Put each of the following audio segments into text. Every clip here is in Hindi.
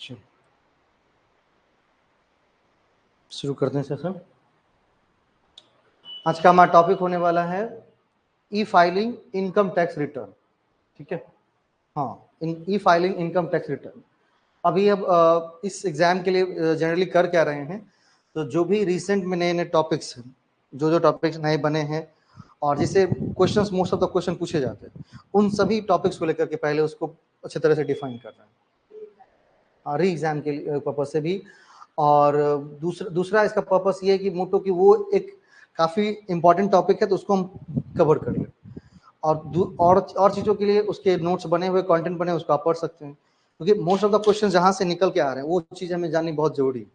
चलो शुरू करते हैं सेशन। आज का हमारा टॉपिक होने वाला है ई फाइलिंग इनकम टैक्स रिटर्न। ठीक है, हाँ, ई फाइलिंग इनकम टैक्स रिटर्न। अभी अब इस एग्जाम के लिए जनरली कर क्या रहे हैं, तो जो भी रिसेंट में नए नए टॉपिक्स हैं, जो टॉपिक्स नए बने हैं और जिससे questions most of the question पूछे जाते हैं, उन सभी टॉपिक्स को लेकर के पहले उसको अच्छी तरह से डिफाइन कर रहे हैं री एग्जाम के पर्पज से भी। और दूसरा इसका पर्पस ये है कि मोटो की वो एक काफ़ी इंपॉर्टेंट टॉपिक है तो उसको हम कवर कर लें, और चीज़ों के लिए उसके नोट्स बने हुए, कंटेंट बने, उसको आप पढ़ सकते हैं, क्योंकि मोस्ट ऑफ द क्वेश्चन जहाँ से निकल के आ रहे हैं वो चीज़ हमें जाननी बहुत जरूरी है।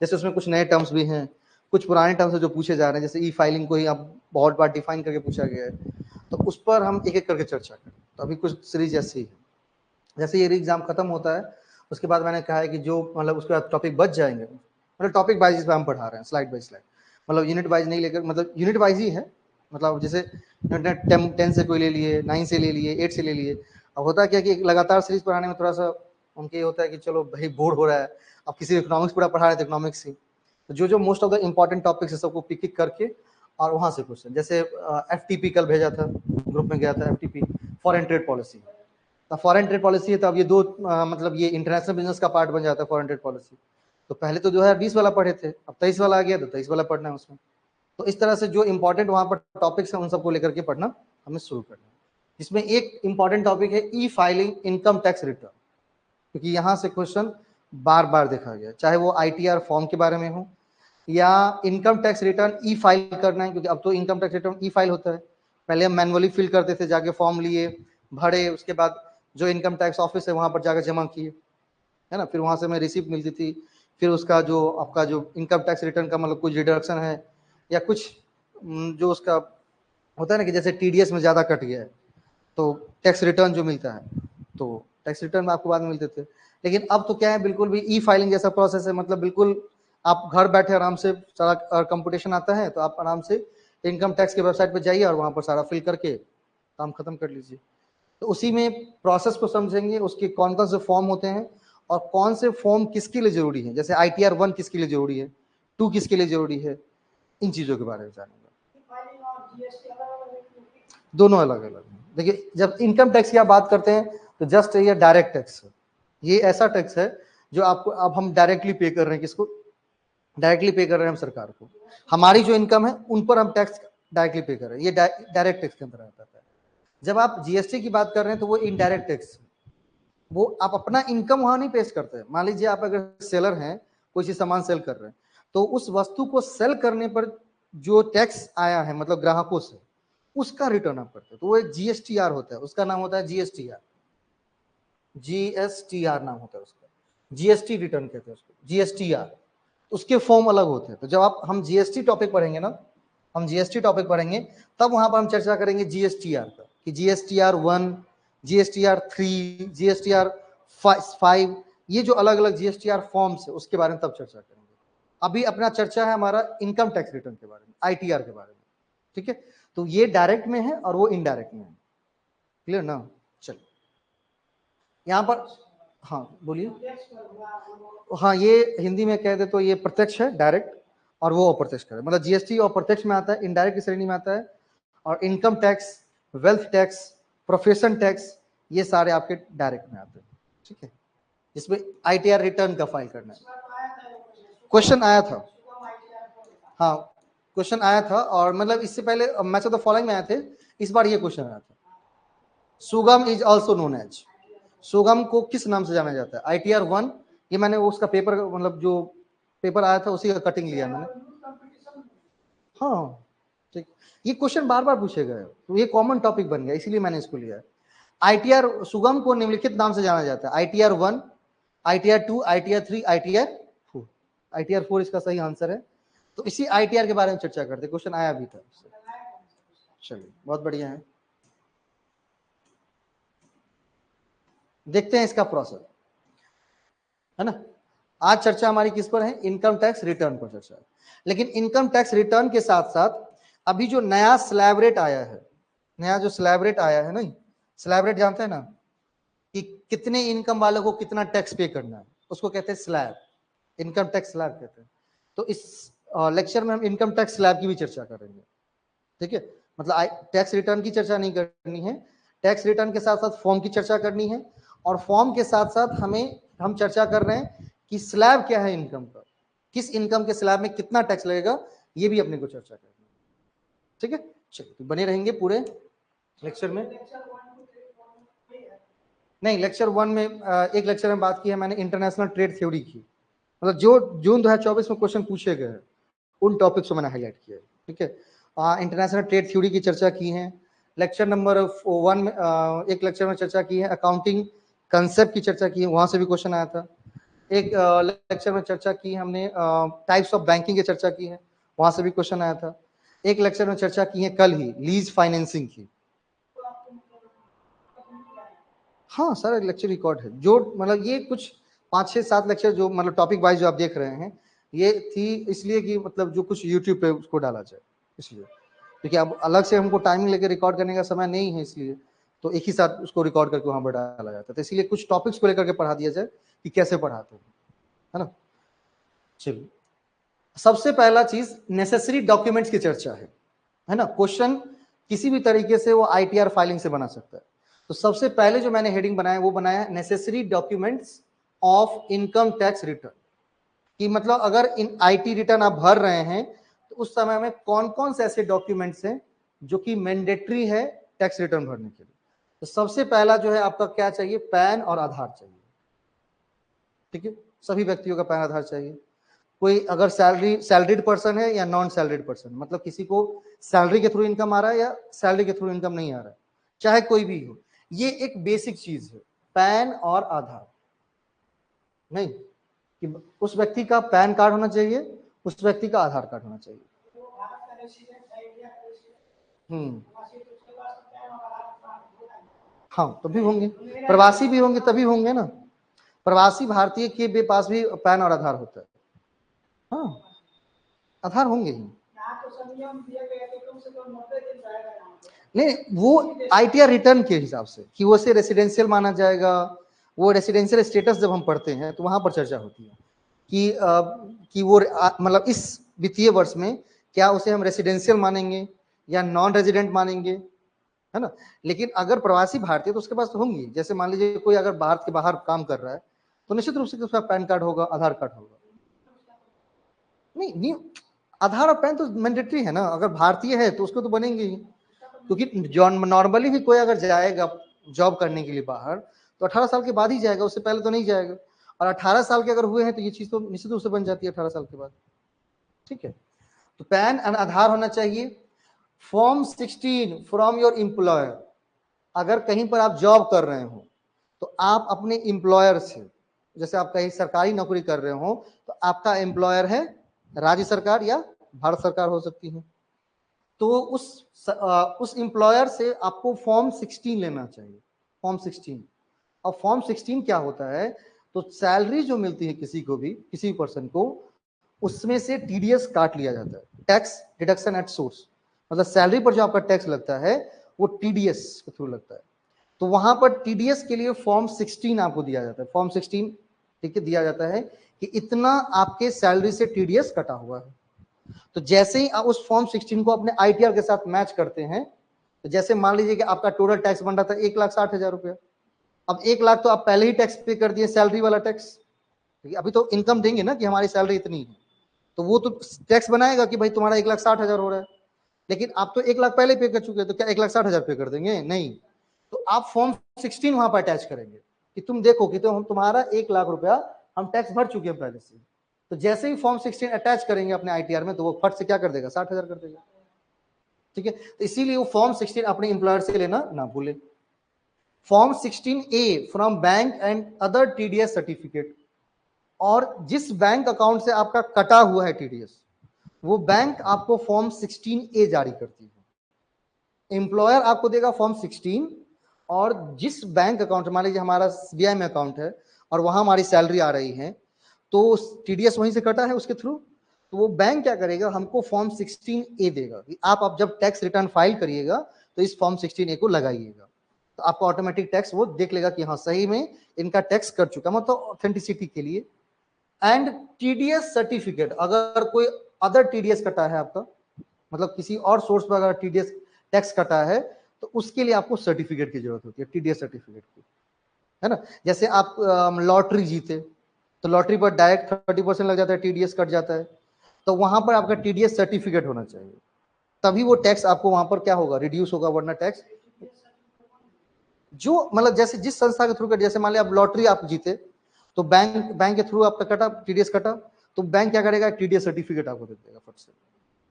जैसे उसमें कुछ नए टर्म्स भी हैं, कुछ पुराने टर्म्स जो पूछे जा रहे हैं, जैसे ई फाइलिंग को ही अब बहुत बार डिफाइन करके पूछा गया है, तो उस पर हम एक एक करके चर्चा करें। तो अभी कुछ सीरीज ऐसी है, जैसे ये एग्जाम खत्म होता है उसके बाद मैंने कहा है कि जो मतलब उसके बाद टॉपिक बच जाएंगे, मतलब टॉपिक वाइज पे हम पढ़ा रहे हैं, स्लाइड बाय स्लाइड, मतलब यूनिट वाइज नहीं लेकर, मतलब यूनिट वाइज ही है, मतलब जैसे 10 से कोई ले लिए, 9 से ले लिए, 8 से ले लिए। अब होता क्या कि लगातार सीरीज पढ़ाने में थोड़ा सा उनके होता है कि चलो भाई बोर हो रहा है, अब किसी इकोनॉमिक्स पूरा पढ़ा रहे थे इकोनॉमिक्स ही, तो जो most of the important topics है सबको पिक करके और वहाँ से क्वेश्चन, जैसे FTP कल भेजा था, ग्रुप में गया था, FTP फॉरेन ट्रेड पॉलिसी। तो फॉरेन ट्रेड पॉलिसी है, तो अब ये दो मतलब ये इंटरनेशनल बिजनेस का पार्ट बन जाता है फॉरेन ट्रेड पॉलिसी। तो पहले तो 2020 वाला पढ़े थे, अब 23 वाला आ गया, तो 23 वाला पढ़ना है उसमें। तो इस तरह से जो इंपॉर्टेंट वहाँ पर टॉपिक्स हैं उन सबको लेकर के पढ़ना हमें शुरू करना है। इसमें एक इंपॉर्टेंट टॉपिक है ई फाइलिंग इनकम टैक्स रिटर्न, क्योंकि यहाँ से क्वेश्चन बार बार देखा गया, चाहे वो ITR फॉर्म के बारे में हो या इनकम टैक्स रिटर्न ई फाइल करना है, क्योंकि अब तो इनकम टैक्स रिटर्न ई फाइल होता है। पहले हम मैनुअली फिल करते थे, जाके फॉर्म लिए, भरे, उसके बाद जो इनकम टैक्स ऑफिस है वहां पर जाकर जमा किए, है ना, फिर वहां से हमें रिसिप्ट मिलती थी, फिर उसका जो आपका जो इनकम टैक्स रिटर्न का मतलब कुछ डिडक्शन है या कुछ जो उसका होता है ना कि जैसे TDS में ज़्यादा कट गया है तो टैक्स रिटर्न जो मिलता है, तो टैक्स रिटर्न में आपको बाद में मिलते थे। लेकिन अब तो क्या है, बिल्कुल भी ई फाइलिंग जैसा प्रोसेस है, मतलब बिल्कुल आप घर बैठे आराम से सारा कंप्यूटेशन आता है, तो आप आराम से इनकम टैक्स के वेबसाइट पर जाइए और वहाँ पर सारा फिल करके काम खत्म कर लीजिए। तो उसी में प्रोसेस को समझेंगे, उसके कौन कौन से फॉर्म होते हैं और कौन से फॉर्म किसके लिए जरूरी है, जैसे ITR 1 किसके लिए जरूरी है, 2 किसके लिए जरूरी है, इन चीजों के बारे में जानेंगे। दोनों अलग अलग हैं। देखिए, जब इनकम टैक्स की आप बात करते हैं तो जस्ट ये डायरेक्ट टैक्स है, ये ऐसा टैक्स है जो आपको अब हम डायरेक्टली पे कर रहे हैं, किसको डायरेक्टली पे कर रहे हैं, हम सरकार को। हमारी जो इनकम है उन पर हम टैक्स डायरेक्टली पे कर रहे हैं, ये डायरेक्ट टैक्स के अंदर आता है। जब आप GST की बात कर रहे हैं तो वो इनडायरेक्ट टैक्स, वो आप अपना इनकम वहां नहीं पेश करते। मान लीजिए आप अगर सेलर हैं, कोई चीज सामान सेल कर रहे हैं, तो उस वस्तु को सेल करने पर जो टैक्स आया है, मतलब ग्राहकों से, उसका रिटर्न आप करते हैं, तो वो एक GSTR होता है, उसका नाम होता है GSTR नाम होता है उसका, GST रिटर्न कहते हैं उसको, GSTR। उसके फॉर्म अलग होते हैं। तो जब हम GST टॉपिक पढ़ेंगे ना, हम GST टॉपिक पढ़ेंगे, तब वहां पर हम चर्चा करेंगे GSTR का, कि GSTR 1, GSTR 3, GSTR 5, ये जो अलग अलग GSTR फॉर्म्स है उसके बारे में तब चर्चा करेंगे। अभी अपना चर्चा है हमारा इनकम टैक्स रिटर्न के बारे में, ITR के बारे में। ठीक है, तो ये डायरेक्ट में है और वो इनडायरेक्ट में है। क्लियर ना? चलिए यहाँ पर, हाँ बोलिए। हाँ, ये हिंदी में कह दे तो ये प्रत्यक्ष है, डायरेक्ट, और वो अप्रत्यक्ष है, मतलब GST और प्रत्यक्ष में आता है, इनडायरेक्ट की श्रेणी में आता है। और income tax, wealth tax, profession tax, ये सारे आपके डायरेक्ट में आते हैं। ठीक है, इसमें ITR रिटर्न का फाइल करना है। क्वेश्चन आया था, हाँ क्वेश्चन आया था, और मतलब इससे पहले मैच ऑफ द फॉलोइंग में आए थे, इस बार ये क्वेश्चन आया था। सुगम इज ऑल्सो नोन एज, सुगम को किस नाम से जाना जाता है? ITR 1, ये मैंने उसका पेपर, मतलब जो पेपर आया था उसी का कटिंग लिया मैंने। हाँ ठीक, ये क्वेश्चन बार बार पूछे गए, तो ये कॉमन टॉपिक बन गया, इसीलिए मैंने इसको लिया। ITR सुगम को निम्नलिखित नाम से जाना जाता है? ITR 1, ITR 2, ITR 3, ITR 4। ITR 4 इसका सही आंसर है। तो इसी ITR के बारे में चर्चा करते, क्वेश्चन आया भी था। चलिए बहुत बढ़िया है, देखते हैं इसका प्रोसेस, है ना। आज चर्चा हमारी किस पर है? इनकम टैक्स रिटर्न पर चर्चा है। लेकिन इनकम टैक्स रिटर्न के साथ साथ अभी जो नया स्लैब रेट आया है, नया जो स्लैब रेट आया है ना, स्लैब रेट जानते हैं ना, कि कितने इनकम वालों को कितना टैक्स पे करना है। उसको कहते हैं स्लैब, इनकम टैक्स स्लैब कहते हैं। तो इस लेक्चर में हम इनकम टैक्स स्लैब की भी चर्चा करेंगे, ठीक है। मतलब टैक्स रिटर्न की चर्चा नहीं करनी है, टैक्स रिटर्न के साथ साथ फॉर्म की चर्चा करनी है, और फॉर्म के साथ साथ हम चर्चा कर रहे हैं कि स्लैब क्या है इनकम का, किस इनकम के स्लैब में कितना टैक्स लगेगा, ये भी अपने को चर्चा करनी है, ठीक है। चलिए, तो बने रहेंगे पूरे लेक्चर में। नहीं, लेक्चर 1 में एक लेक्चर में बात की है मैंने इंटरनेशनल ट्रेड थ्योरी की, मतलब जो जून 2024 में क्वेश्चन पूछे गए हैं उन टॉपिक्स को मैंने हाईलाइट किया है, ठीक है। इंटरनेशनल ट्रेड थ्योरी की चर्चा की है। लेक्चर नंबर 1 में एक लेक्चर में चर्चा की है अकाउंटिंग कंसेप्ट की चर्चा की है, वहां से भी क्वेश्चन आया था। एक लेक्चर में चर्चा की हमने टाइप्स ऑफ बैंकिंग की चर्चा की है, वहां से भी क्वेश्चन आया था। एक लेक्चर में चर्चा की है कल ही लीज फाइनेंसिंग की। हाँ, सारा लेक्चर रिकॉर्ड है, जो मतलब ये कुछ 5, 6, 7 लेक्चर जो मतलब टॉपिक वाइज जो आप देख रहे हैं, ये थी इसलिए कि मतलब जो कुछ यूट्यूब पे उसको डाला जाए, इसलिए, क्योंकि अब अलग से हमको टाइमिंग लेकर रिकॉर्ड करने का समय नहीं है, इसलिए तो एक ही साथ उसको रिकॉर्ड करके वहां पर डाला जाता है। तो इसलिए कुछ टॉपिक्स को लेकर के पढ़ा दिया जाए कि कैसे पढ़ाते हैं, है ना। चलिए, सबसे पहला चीज नेसेसरी डॉक्यूमेंट्स की चर्चा है ना। क्वेश्चन किसी भी तरीके से वो आईटीआर फाइलिंग से बना सकता है। तो सबसे पहले जो मैंने हेडिंग बनाया वो बनाया necessary documents of income tax return, कि मतलब अगर इन आईटी रिटर्न आप भर रहे हैं तो उस समय में कौन कौन से ऐसे डॉक्यूमेंट्स हैं जो कि मैंडेटरी है टैक्स रिटर्न भरने के लिए। तो सबसे पहला जो है आपका क्या चाहिए, पैन और आधार चाहिए, ठीक है। सभी व्यक्तियों का पैन आधार चाहिए। कोई अगर सैलरीड पर्सन है या नॉन सैलरीड पर्सन, मतलब किसी को सैलरी के थ्रू इनकम आ रहा है या सैलरी के थ्रू इनकम नहीं आ रहा है, चाहे कोई भी हो, ये एक बेसिक चीज है, पैन और आधार। नहीं कि उस व्यक्ति का पैन कार्ड होना चाहिए, उस व्यक्ति का आधार कार्ड होना चाहिए। हाँ, तभी होंगे, प्रवासी भी होंगे तभी होंगे ना। प्रवासी भारतीय के पास भी पैन और आधार होता है। हाँ, आधार होंगे ही। नहीं, वो आईटीआर रिटर्न के हिसाब से कि वो से रेसिडेंशियल माना जाएगा, वो रेसिडेंशियल स्टेटस जब हम पढ़ते हैं तो वहां पर चर्चा होती है कि वो मतलब इस वित्तीय वर्ष में क्या उसे हम रेसिडेंशियल मानेंगे या नॉन रेजिडेंट मानेंगे, है ना। लेकिन अगर प्रवासी भारतीय तो उसके पास तो होंगी, जैसे मान लीजिए कोई अगर भारत के बाहर काम कर रहा है तो निश्चित रूप से उसका पैन कार्ड होगा, आधार कार्ड होगा। नहीं, आधार और पैन तो मैंडेटरी है ना, अगर भारतीय है तो उसको तो बनेंगे ही, क्योंकि नॉर्मली भी कोई अगर जाएगा जॉब करने के लिए बाहर तो 18 साल के बाद ही जाएगा, उससे पहले तो नहीं जाएगा। और 18 साल के अगर हुए हैं तो ये चीज तो निश्चित रूप से बन जाती है 18 साल के बाद, ठीक है। तो पैन और आधार होना चाहिए। फॉर्म 16 फ्रॉम योर एम्प्लॉयर, अगर कहीं पर आप जॉब कर रहे हो तो आप अपने एम्प्लॉयर से, जैसे आप कहीं सरकारी नौकरी कर रहे हो तो आपका एम्प्लॉयर है राज्य सरकार या भारत सरकार हो सकती है, तो उस एम्प्लॉयर से आपको फॉर्म 16 लेना चाहिए, फॉर्म 16। अब फॉर्म 16 क्या होता है, तो सैलरी जो मिलती है किसी को भी, किसी पर्सन को, उसमें से टीडीएस काट लिया जाता है, टैक्स डिडक्शन एट सोर्स। मतलब सैलरी पर जो आपका टैक्स लगता है वो टीडीएस के थ्रू लगता है। तो वहां पर टीडीएस के लिए फॉर्म 16 आपको दिया जाता है, फॉर्म 16, ठीक है, दिया जाता है कि इतना आपके सैलरी से टीडीएस कटा हुआ है। तो जैसे ही आप उस फॉर्म 16 को अपने आईटीआर के साथ मैच करते हैं, तो जैसे मान लीजिए कि आपका टोटल टैक्स बन रहा था 1,60,000 रुपया, अब 1 लाख तो आप पहले ही टैक्स पे कर दिए, सैलरी वाला टैक्स। अभी तो इनकम देंगे ना कि हमारी सैलरी इतनी है, तो वो तो टैक्स बनाएगा कि भाई तुम्हारा 1,60,000 हो रहा है, लेकिन आप तो 1 लाख पहले पे कर चुके हैं, तो क्या 1,60,000 पे कर देंगे? नहीं। तो आप फॉर्म 16 वहां पर अटैच करेंगे कि तुम देखो कि तो हम तुम्हारा 1 लाख रुपया हम टैक्स भर चुके हैं पहले से। तो जैसे ही फॉर्म 16 अटैच करेंगे अपने आईटीआर में तो वो फट से क्या कर देगा, 60,000 कर देगा, ठीक है। तो इसीलिए वो फॉर्म 16 अपने एम्प्लॉयर से लेना ना भूले। Form 16A from bank and other TDS certificate, और जिस बैंक अकाउंट से आपका कटा हुआ है टीडीएस, वो बैंक आपको फॉर्म 16A जारी करती है। एम्प्लॉयर आपको देगा फॉर्म 16, और जिस बैंक अकाउंट, मान लीजिए हमारा SBI में अकाउंट है और वहां हमारी सैलरी आ रही है, तो टीडीएस वहीं से कटा है उसके थ्रू, तो वो बैंक क्या करेगा, हमको फॉर्म 16A देगा कि आप अब जब टैक्स रिटर्न फाइल करिएगा तो इस फॉर्म 16A को लगाइएगा। तो आपको ऑटोमेटिक टैक्स वो देख लेगा कि हाँ सही में इनका टैक्स कर चुका, मतलब ऑथेंटिसिटी के लिए। एंड टीडीएस सर्टिफिकेट, अगर कोई अदर टीडीएस कटा है आपका, मतलब किसी और सोर्स पर अगर टीडीएस टैक्स कटा है, तो उसके लिए आपको सर्टिफिकेट की जरूरत होती है, टीडीएस सर्टिफिकेट की, है ना। जैसे आप लॉटरी जीते, तो लॉटरी पर डायरेक्ट 30% लग जाता है, टीडीएस कट जाता है, तो वहां पर आपका टीडीएस सर्टिफिकेट होना चाहिए, तभी वो टैक्स आपको वहां पर क्या होगा, रिड्यूस होगा, वरना टैक्स जो मतलब जैसे जिस संस्था के थ्रू, जैसे मान लिया आप लॉटरी आप जीते, तो बैंक के थ्रू आपका कटा, टीडीएस कटा, तो बैंक क्या करेगा, टीडीएस सर्टिफिकेट आपको दे देगा फट से।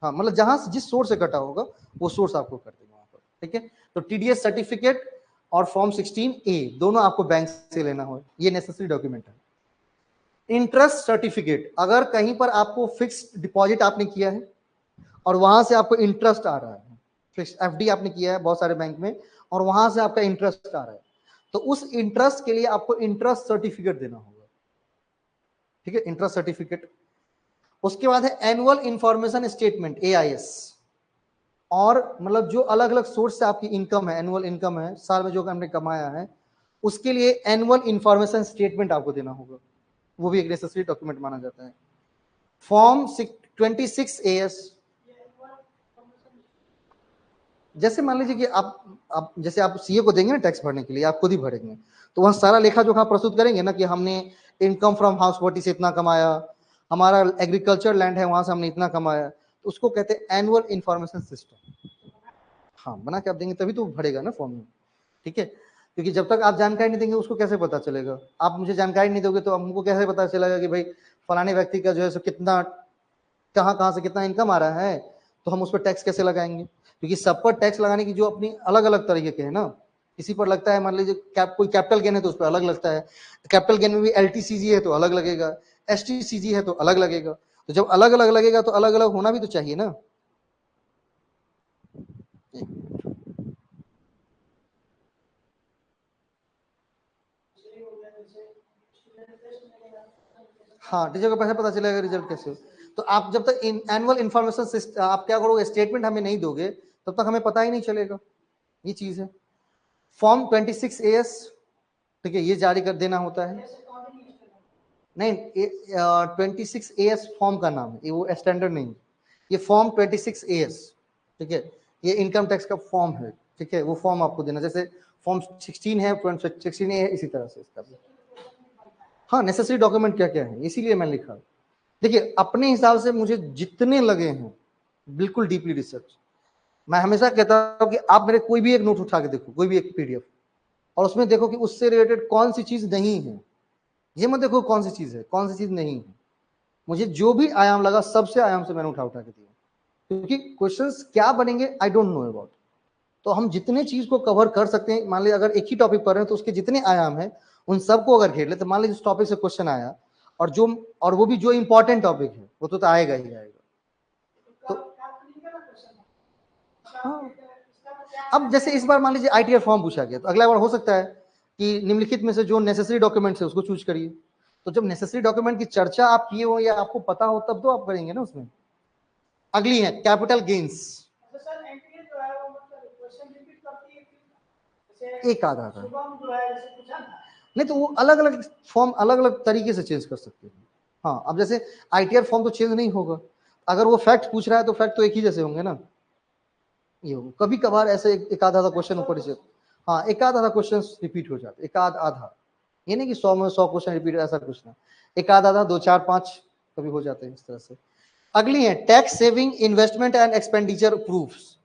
हाँ, मतलब जहां से जिस सोर्स से कटा होगा वो सोर्स आपको कर देगा वहां पर, ठीक है। तो टीडीएस सर्टिफिकेट और फॉर्म 16A दोनों आपको बैंक से लेना हो, ये नेसेसरी डॉक्यूमेंट है। इंटरेस्ट सर्टिफिकेट, अगर कहीं पर आपको फिक्स्ड डिपॉजिट आपने किया है और वहां से आपको इंटरेस्ट आ रहा है, फिक्स्ड एफडी आपने किया है बहुत सारे बैंक में और वहां से आपका इंटरेस्ट आ रहा है, तो उस इंटरेस्ट के लिए आपको इंटरेस्ट सर्टिफिकेट देना होगा, ठीक है, इंटरेस्ट सर्टिफिकेट। उसके बाद है एनुअल इंफॉर्मेशन स्टेटमेंट, एआईएस, और मतलब जो अलग अलग सोर्स से आपकी इनकम है, एनुअल इनकम है, साल में जो हमने कमाया है, उसके लिए एनुअल इंफॉर्मेशन स्टेटमेंट आपको देना होगा, वो भी एक नेसेसरी डॉक्यूमेंट माना जाता है। फॉर्म 26AS, जैसे मान लीजिए कि आप जैसे आप सीए को देंगे ना टैक्स भरने के लिए, आप खुद ही भरेंगे, तो वहां सारा लेखा जोखा प्रस्तुत करेंगे ना कि हमने इनकम फ्रॉम हाउस प्रॉपर्टी से इतना कमाया, हमारा एग्रीकल्चर लैंड है वहां से हमने इतना कमाया, तो उसको कहते हैं एनुअल इंफॉर्मेशन सिस्टम। हाँ, बना के आप देंगे तभी तो भरेगा ना फॉर्म में, ठीक है, क्योंकि जब तक आप जानकारी नहीं देंगे उसको कैसे पता चलेगा, आप मुझे जानकारी नहीं दोगे तो हमको कैसे पता चलेगा कि भाई फलाने व्यक्ति का जो है सो कितना, कहाँ से कितना इनकम आ रहा है, तो हम उस पर टैक्स कैसे लगाएंगे, क्योंकि सब पर टैक्स लगाने की जो अपनी अलग अलग तरीके के है ना, किसी पर लगता है, मान लीजिए कोई कैपिटल गेन है तो उस पर अलग लगता है, कैपिटल गेन में भी एलटीसीजी है तो अलग लगेगा, एसटीसीजी है तो अलग लगेगा, तो जब अलग अलग लगेगा तो अलग अलग होना भी तो चाहिए ना। हाँ, टीचर को पैसा पता चलेगा रिजल्ट कैसे, तो आप जब तक एनुअल इंफॉर्मेशन आप क्या करोगे, स्टेटमेंट हमें नहीं दोगे तब तक हमें पता ही नहीं चलेगा, ये चीज है। फॉर्म 26AS, ठीक है, ये जारी कर देना होता है, नहीं 26AS फॉर्म का नाम है, ये वो स्टैंडर्ड नहीं, ये फॉर्म 26AS, ठीक है, ये इनकम टैक्स का फॉर्म है, ठीक है, वो फॉर्म आपको देना, जैसे फॉर्म 16 है, 16A है, इसी तरह से इसका भी। हाँ, नेसेसरी डॉक्यूमेंट क्या क्या है, इसीलिए मैंने लिखा। देखिए, अपने हिसाब से मुझे जितने लगे हैं, बिल्कुल डीपली रिसर्च, मैं हमेशा कहता हूँ कि आप मेरे कोई भी एक नोट उठा के देखो, कोई भी एक पीडीएफ, और उसमें देखो कि उससे रिलेटेड कौन सी चीज नहीं है, ये मत देखो कौन सी चीज है, कौन सी चीज नहीं है, मुझे जो भी आयाम लगा सबसे आयाम से मैंने उठा के दिया, क्योंकि क्वेश्चंस क्या बनेंगे आई डोंट नो अबाउट, तो हम जितने चीज को कवर कर सकते हैं, मान लीजिए अगर एक ही टॉपिक पर है तो उसके जितने आयाम है उन सबको अगर घेर ले, तो मान लीजिए इस टॉपिक से क्वेश्चन आया और वो भी जो इंपॉर्टेंट टॉपिक है वो तो आएगा ही आएगा, तो हाँ। अब जैसे इस बार मान लीजिए आईटीआर फॉर्म पूछा गया, तो अगला बार हो सकता है कि निम्नलिखित में से जो नेसेसरी डॉक्यूमेंट्स है उसको चूज करिए, तो जब नेसेसरी डॉक्यूमेंट की चर्चा आप किए हो या आपको पता हो तब तो आप करेंगे ना उसमें। अगली है कैपिटल गेन्स, एक आधा था, नहीं तो वो अलग अलग फॉर्म अलग अलग तरीके से चेंज कर सकते हैं। हाँ, अब जैसे आईटीआर फॉर्म तो चेंज नहीं होगा, अगर वो फैक्ट पूछ रहा है तो फैक्ट तो एक ही जैसे होंगे ना, ये होगा, कभी कभार ऐसे एक आधा क्वेश्चन ऊपर से, हाँ, एक आधा क्वेश्चन रिपीट हो जाते, एक आधा, ये नहीं कि 100 में 100 क्वेश्चन रिपीट, ऐसा कुछ ना, एक आधा 2 4 5 कभी हो जाते हैं इस तरह से। अगली है tax saving investment and expenditure proofs,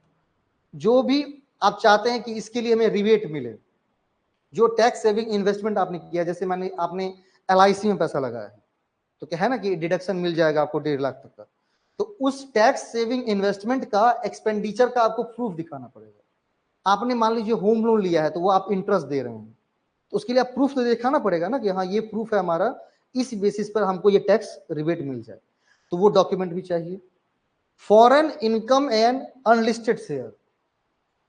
जो भी आप चाहते हैं कि इसके लिए हमें रिबेट मिले, जो टैक्स सेविंग इन्वेस्टमेंट आपने किया, जैसे मैंने आपने एलआईसी में पैसा लगाया है, तो क्या है ना कि डिडक्शन मिल जाएगा आपको 1.5 लाख तक का, तो उस टैक्स सेविंग इन्वेस्टमेंट का एक्सपेंडिचर का आपको प्रूफ दिखाना पड़ेगा। आपने मान लीजिए होम लोन लिया है तो वो आप इंटरेस्ट दे रहे हैं, तो उसके लिए आप प्रूफ तो दिखाना पड़ेगा ना कि हाँ ये प्रूफ है हमारा, इस बेसिस पर हमको ये टैक्स रिबेट मिल जाए, तो वो डॉक्यूमेंट भी चाहिए। Foreign income and unlisted share,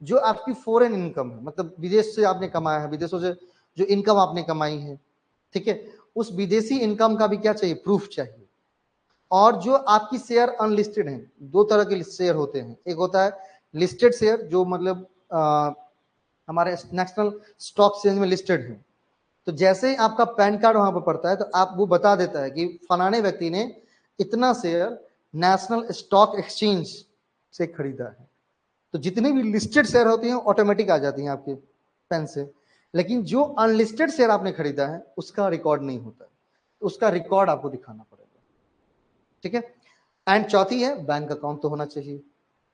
जो आपकी फॉरेन इनकम है, मतलब विदेश से आपने कमाया है, विदेशों से जो इनकम आपने कमाई है, ठीक है, उस विदेशी इनकम का भी क्या चाहिए, प्रूफ चाहिए। और जो आपकी शेयर अनलिस्टेड है, दो तरह के शेयर होते हैं, एक होता है लिस्टेड शेयर जो मतलब हमारे नेशनल स्टॉक एक्सचेंज में लिस्टेड है। तो जैसे ही आपका पैन कार्ड वहां पर पड़ता है तो आप वो बता देता है कि फलाने व्यक्ति ने इतना शेयर नेशनल स्टॉक एक्सचेंज से खरीदा है। तो जितने भी लिस्टेड शेयर होती हैं ऑटोमेटिक आ जाती हैं आपके पेन से, लेकिन जो अनलिस्टेड शेयर आपने खरीदा है उसका रिकॉर्ड नहीं होता है, उसका रिकॉर्ड आपको दिखाना पड़ेगा। ठीक है। एंड चौथी है बैंक अकाउंट तो होना चाहिए,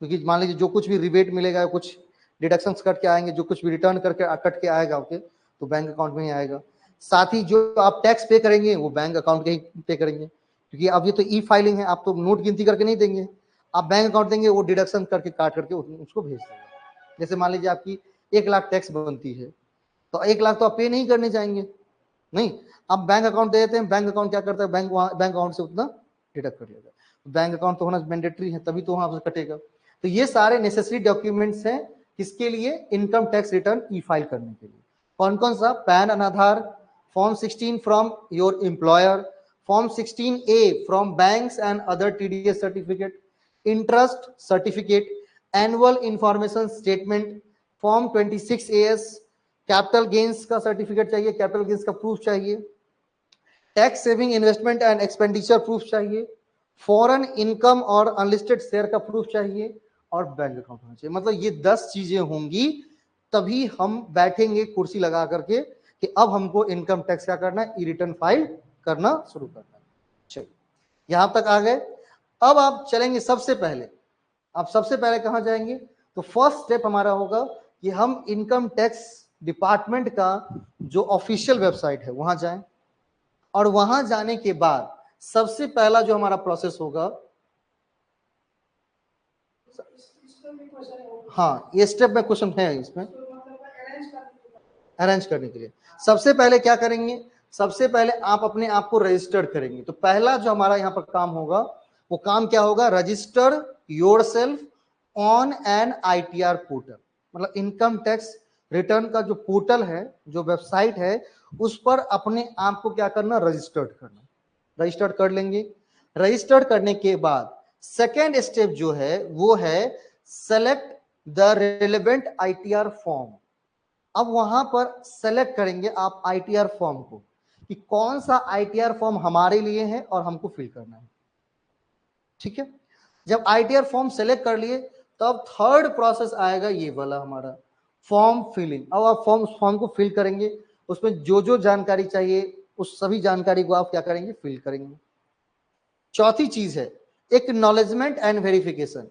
क्योंकि मान लीजिए जो कुछ भी रिबेट मिलेगा, कुछ डिडक्शन कट के आएंगे, जो कुछ भी रिटर्न करके कट के आएगा आपके, तो बैंक अकाउंट में ही आएगा। साथ ही जो आप टैक्स पे करेंगे वो बैंक अकाउंट के ही पे करेंगे, क्योंकि अब ये तो ई फाइलिंग है, आप तो नोट गिनती करके नहीं देंगे, आप बैंक अकाउंट देंगे, वो डिडक्शन करके काट करके उसको भेज देंगे। जैसे मान लीजिए आपकी 1 लाख टैक्स बनती है, तो 1 लाख तो आप पे नहीं करने जाएंगे, नहीं, आप बैंक अकाउंट दे देते हैं, बैंक अकाउंट क्या करता है, बैंक अकाउंट से उतना डिडक्ट कर लेगा। बैंक अकाउंट तो होना मैंडेटरी है, तभी तो वहां से कटेगा। तो ये सारे नेसेसरी डॉक्यूमेंट्स हैं किसके लिए, इनकम टैक्स रिटर्न ई फाइल करने के लिए। कौन कौन सा, pan and Aadhaar, form 16 from your employer, form 16A from banks and other TDS certificate, interest certificate, annual information statement, form 26AS, capital gains का सर्टिफिकेट चाहिए, कैपिटल गेन्स का प्रूफ चाहिए, tax saving investment and expenditure proof चाहिए, फॉरेन इनकम और अनलिस्टेड शेयर का प्रूफ चाहिए, और बैंक अकाउंट होना चाहिए। मतलब ये 10 चीजें होंगी, तभी हम बैठेंगे कुर्सी लगा करके कि अब हमको इनकम टैक्स क्या करना है, ई रिटर्न फाइल करना शुरू करना है। चलिए यहां तक आ गए। अब आप चलेंगे सबसे पहले, आप सबसे पहले कहां जाएंगे, तो फर्स्ट स्टेप हमारा होगा कि हम इनकम टैक्स डिपार्टमेंट का जो ऑफिशियल वेबसाइट है वहां जाएं, और वहां जाने के बाद सबसे पहला जो हमारा प्रोसेस होगा, हाँ ये स्टेप में क्वेश्चन है इसमें, अरेंज करने के लिए सबसे पहले क्या करेंगे, सबसे पहले आप अपने आप को रजिस्टर्ड करेंगे। तो पहला जो हमारा यहाँ पर काम होगा वो काम क्या होगा, register yourself on an ITR portal. मतलब इनकम टैक्स रिटर्न का जो पोर्टल है, जो वेबसाइट है, उस पर अपने आप को क्या करना, रजिस्टर्ड करना। रजिस्टर्ड कर लेंगे। रजिस्टर्ड करने के बाद सेकेंड स्टेप जो है वो है select the relevant ITR form. अब वहां पर सेलेक्ट करेंगे आप ITR फॉर्म को कि कौन सा ITR फॉर्म हमारे लिए है और हमको फिल करना है। ठीक है। जब ITR फॉर्म सेलेक्ट कर लिए तब थर्ड प्रोसेस आएगा ये वाला हमारा फॉर्म फिलिंग। अब आप फॉर्म को फिल करेंगे, उसमें जो जो जानकारी चाहिए उस सभी जानकारी को आप क्या करेंगे, फिल करेंगे। चौथी चीज है एक्नॉलेजमेंट एंड वेरिफिकेशन।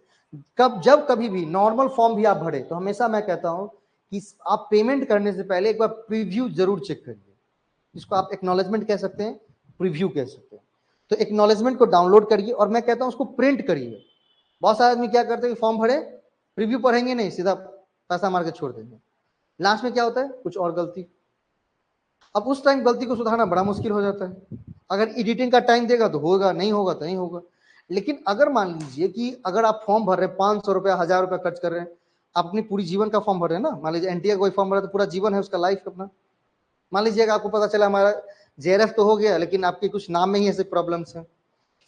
जब कभी भी नॉर्मल फॉर्म भी आप भरे तो हमेशा मैं कहता हूं कि आप पेमेंट करने से पहले एक बार प्रीव्यू जरूर चेक करिए, जिसको आप एक्नॉलेजमेंट कह सकते हैं, प्रीव्यू कह सकते हैं। तो एक्नॉलेजमेंट को डाउनलोड करिए और मैं कहता हूं उसको प्रिंट करिए। बहुत सारे आदमी क्या करते हैं, फॉर्म भरे, प्रीव्यू पढ़ेंगे नहीं, सीधा पैसा मार के छोड़ देंगे। लास्ट में क्या होता है, कुछ और गलती। अब उस टाइम गलती को सुधारना बड़ा मुश्किल हो जाता है। अगर एडिटिंग का टाइम देगा तो होगा, नहीं होगा तो नहीं होगा। लेकिन अगर मान लीजिए कि अगर आप फॉर्म भर रहे हैं, 500 रुपया 1000 रुपया खर्च कर रहे हैं, अपनी पूरी जीवन का फॉर्म भर रहे हैं ना, मान लीजिए NTA का कोई फॉर्म भर रहा है तो पूरा जीवन है उसका, लाइफ अपना। मान लीजिएगा आपको पता चला हमारा JRF तो हो गया, लेकिन आपके कुछ नाम में ही ऐसे प्रॉब्लम्स हैं,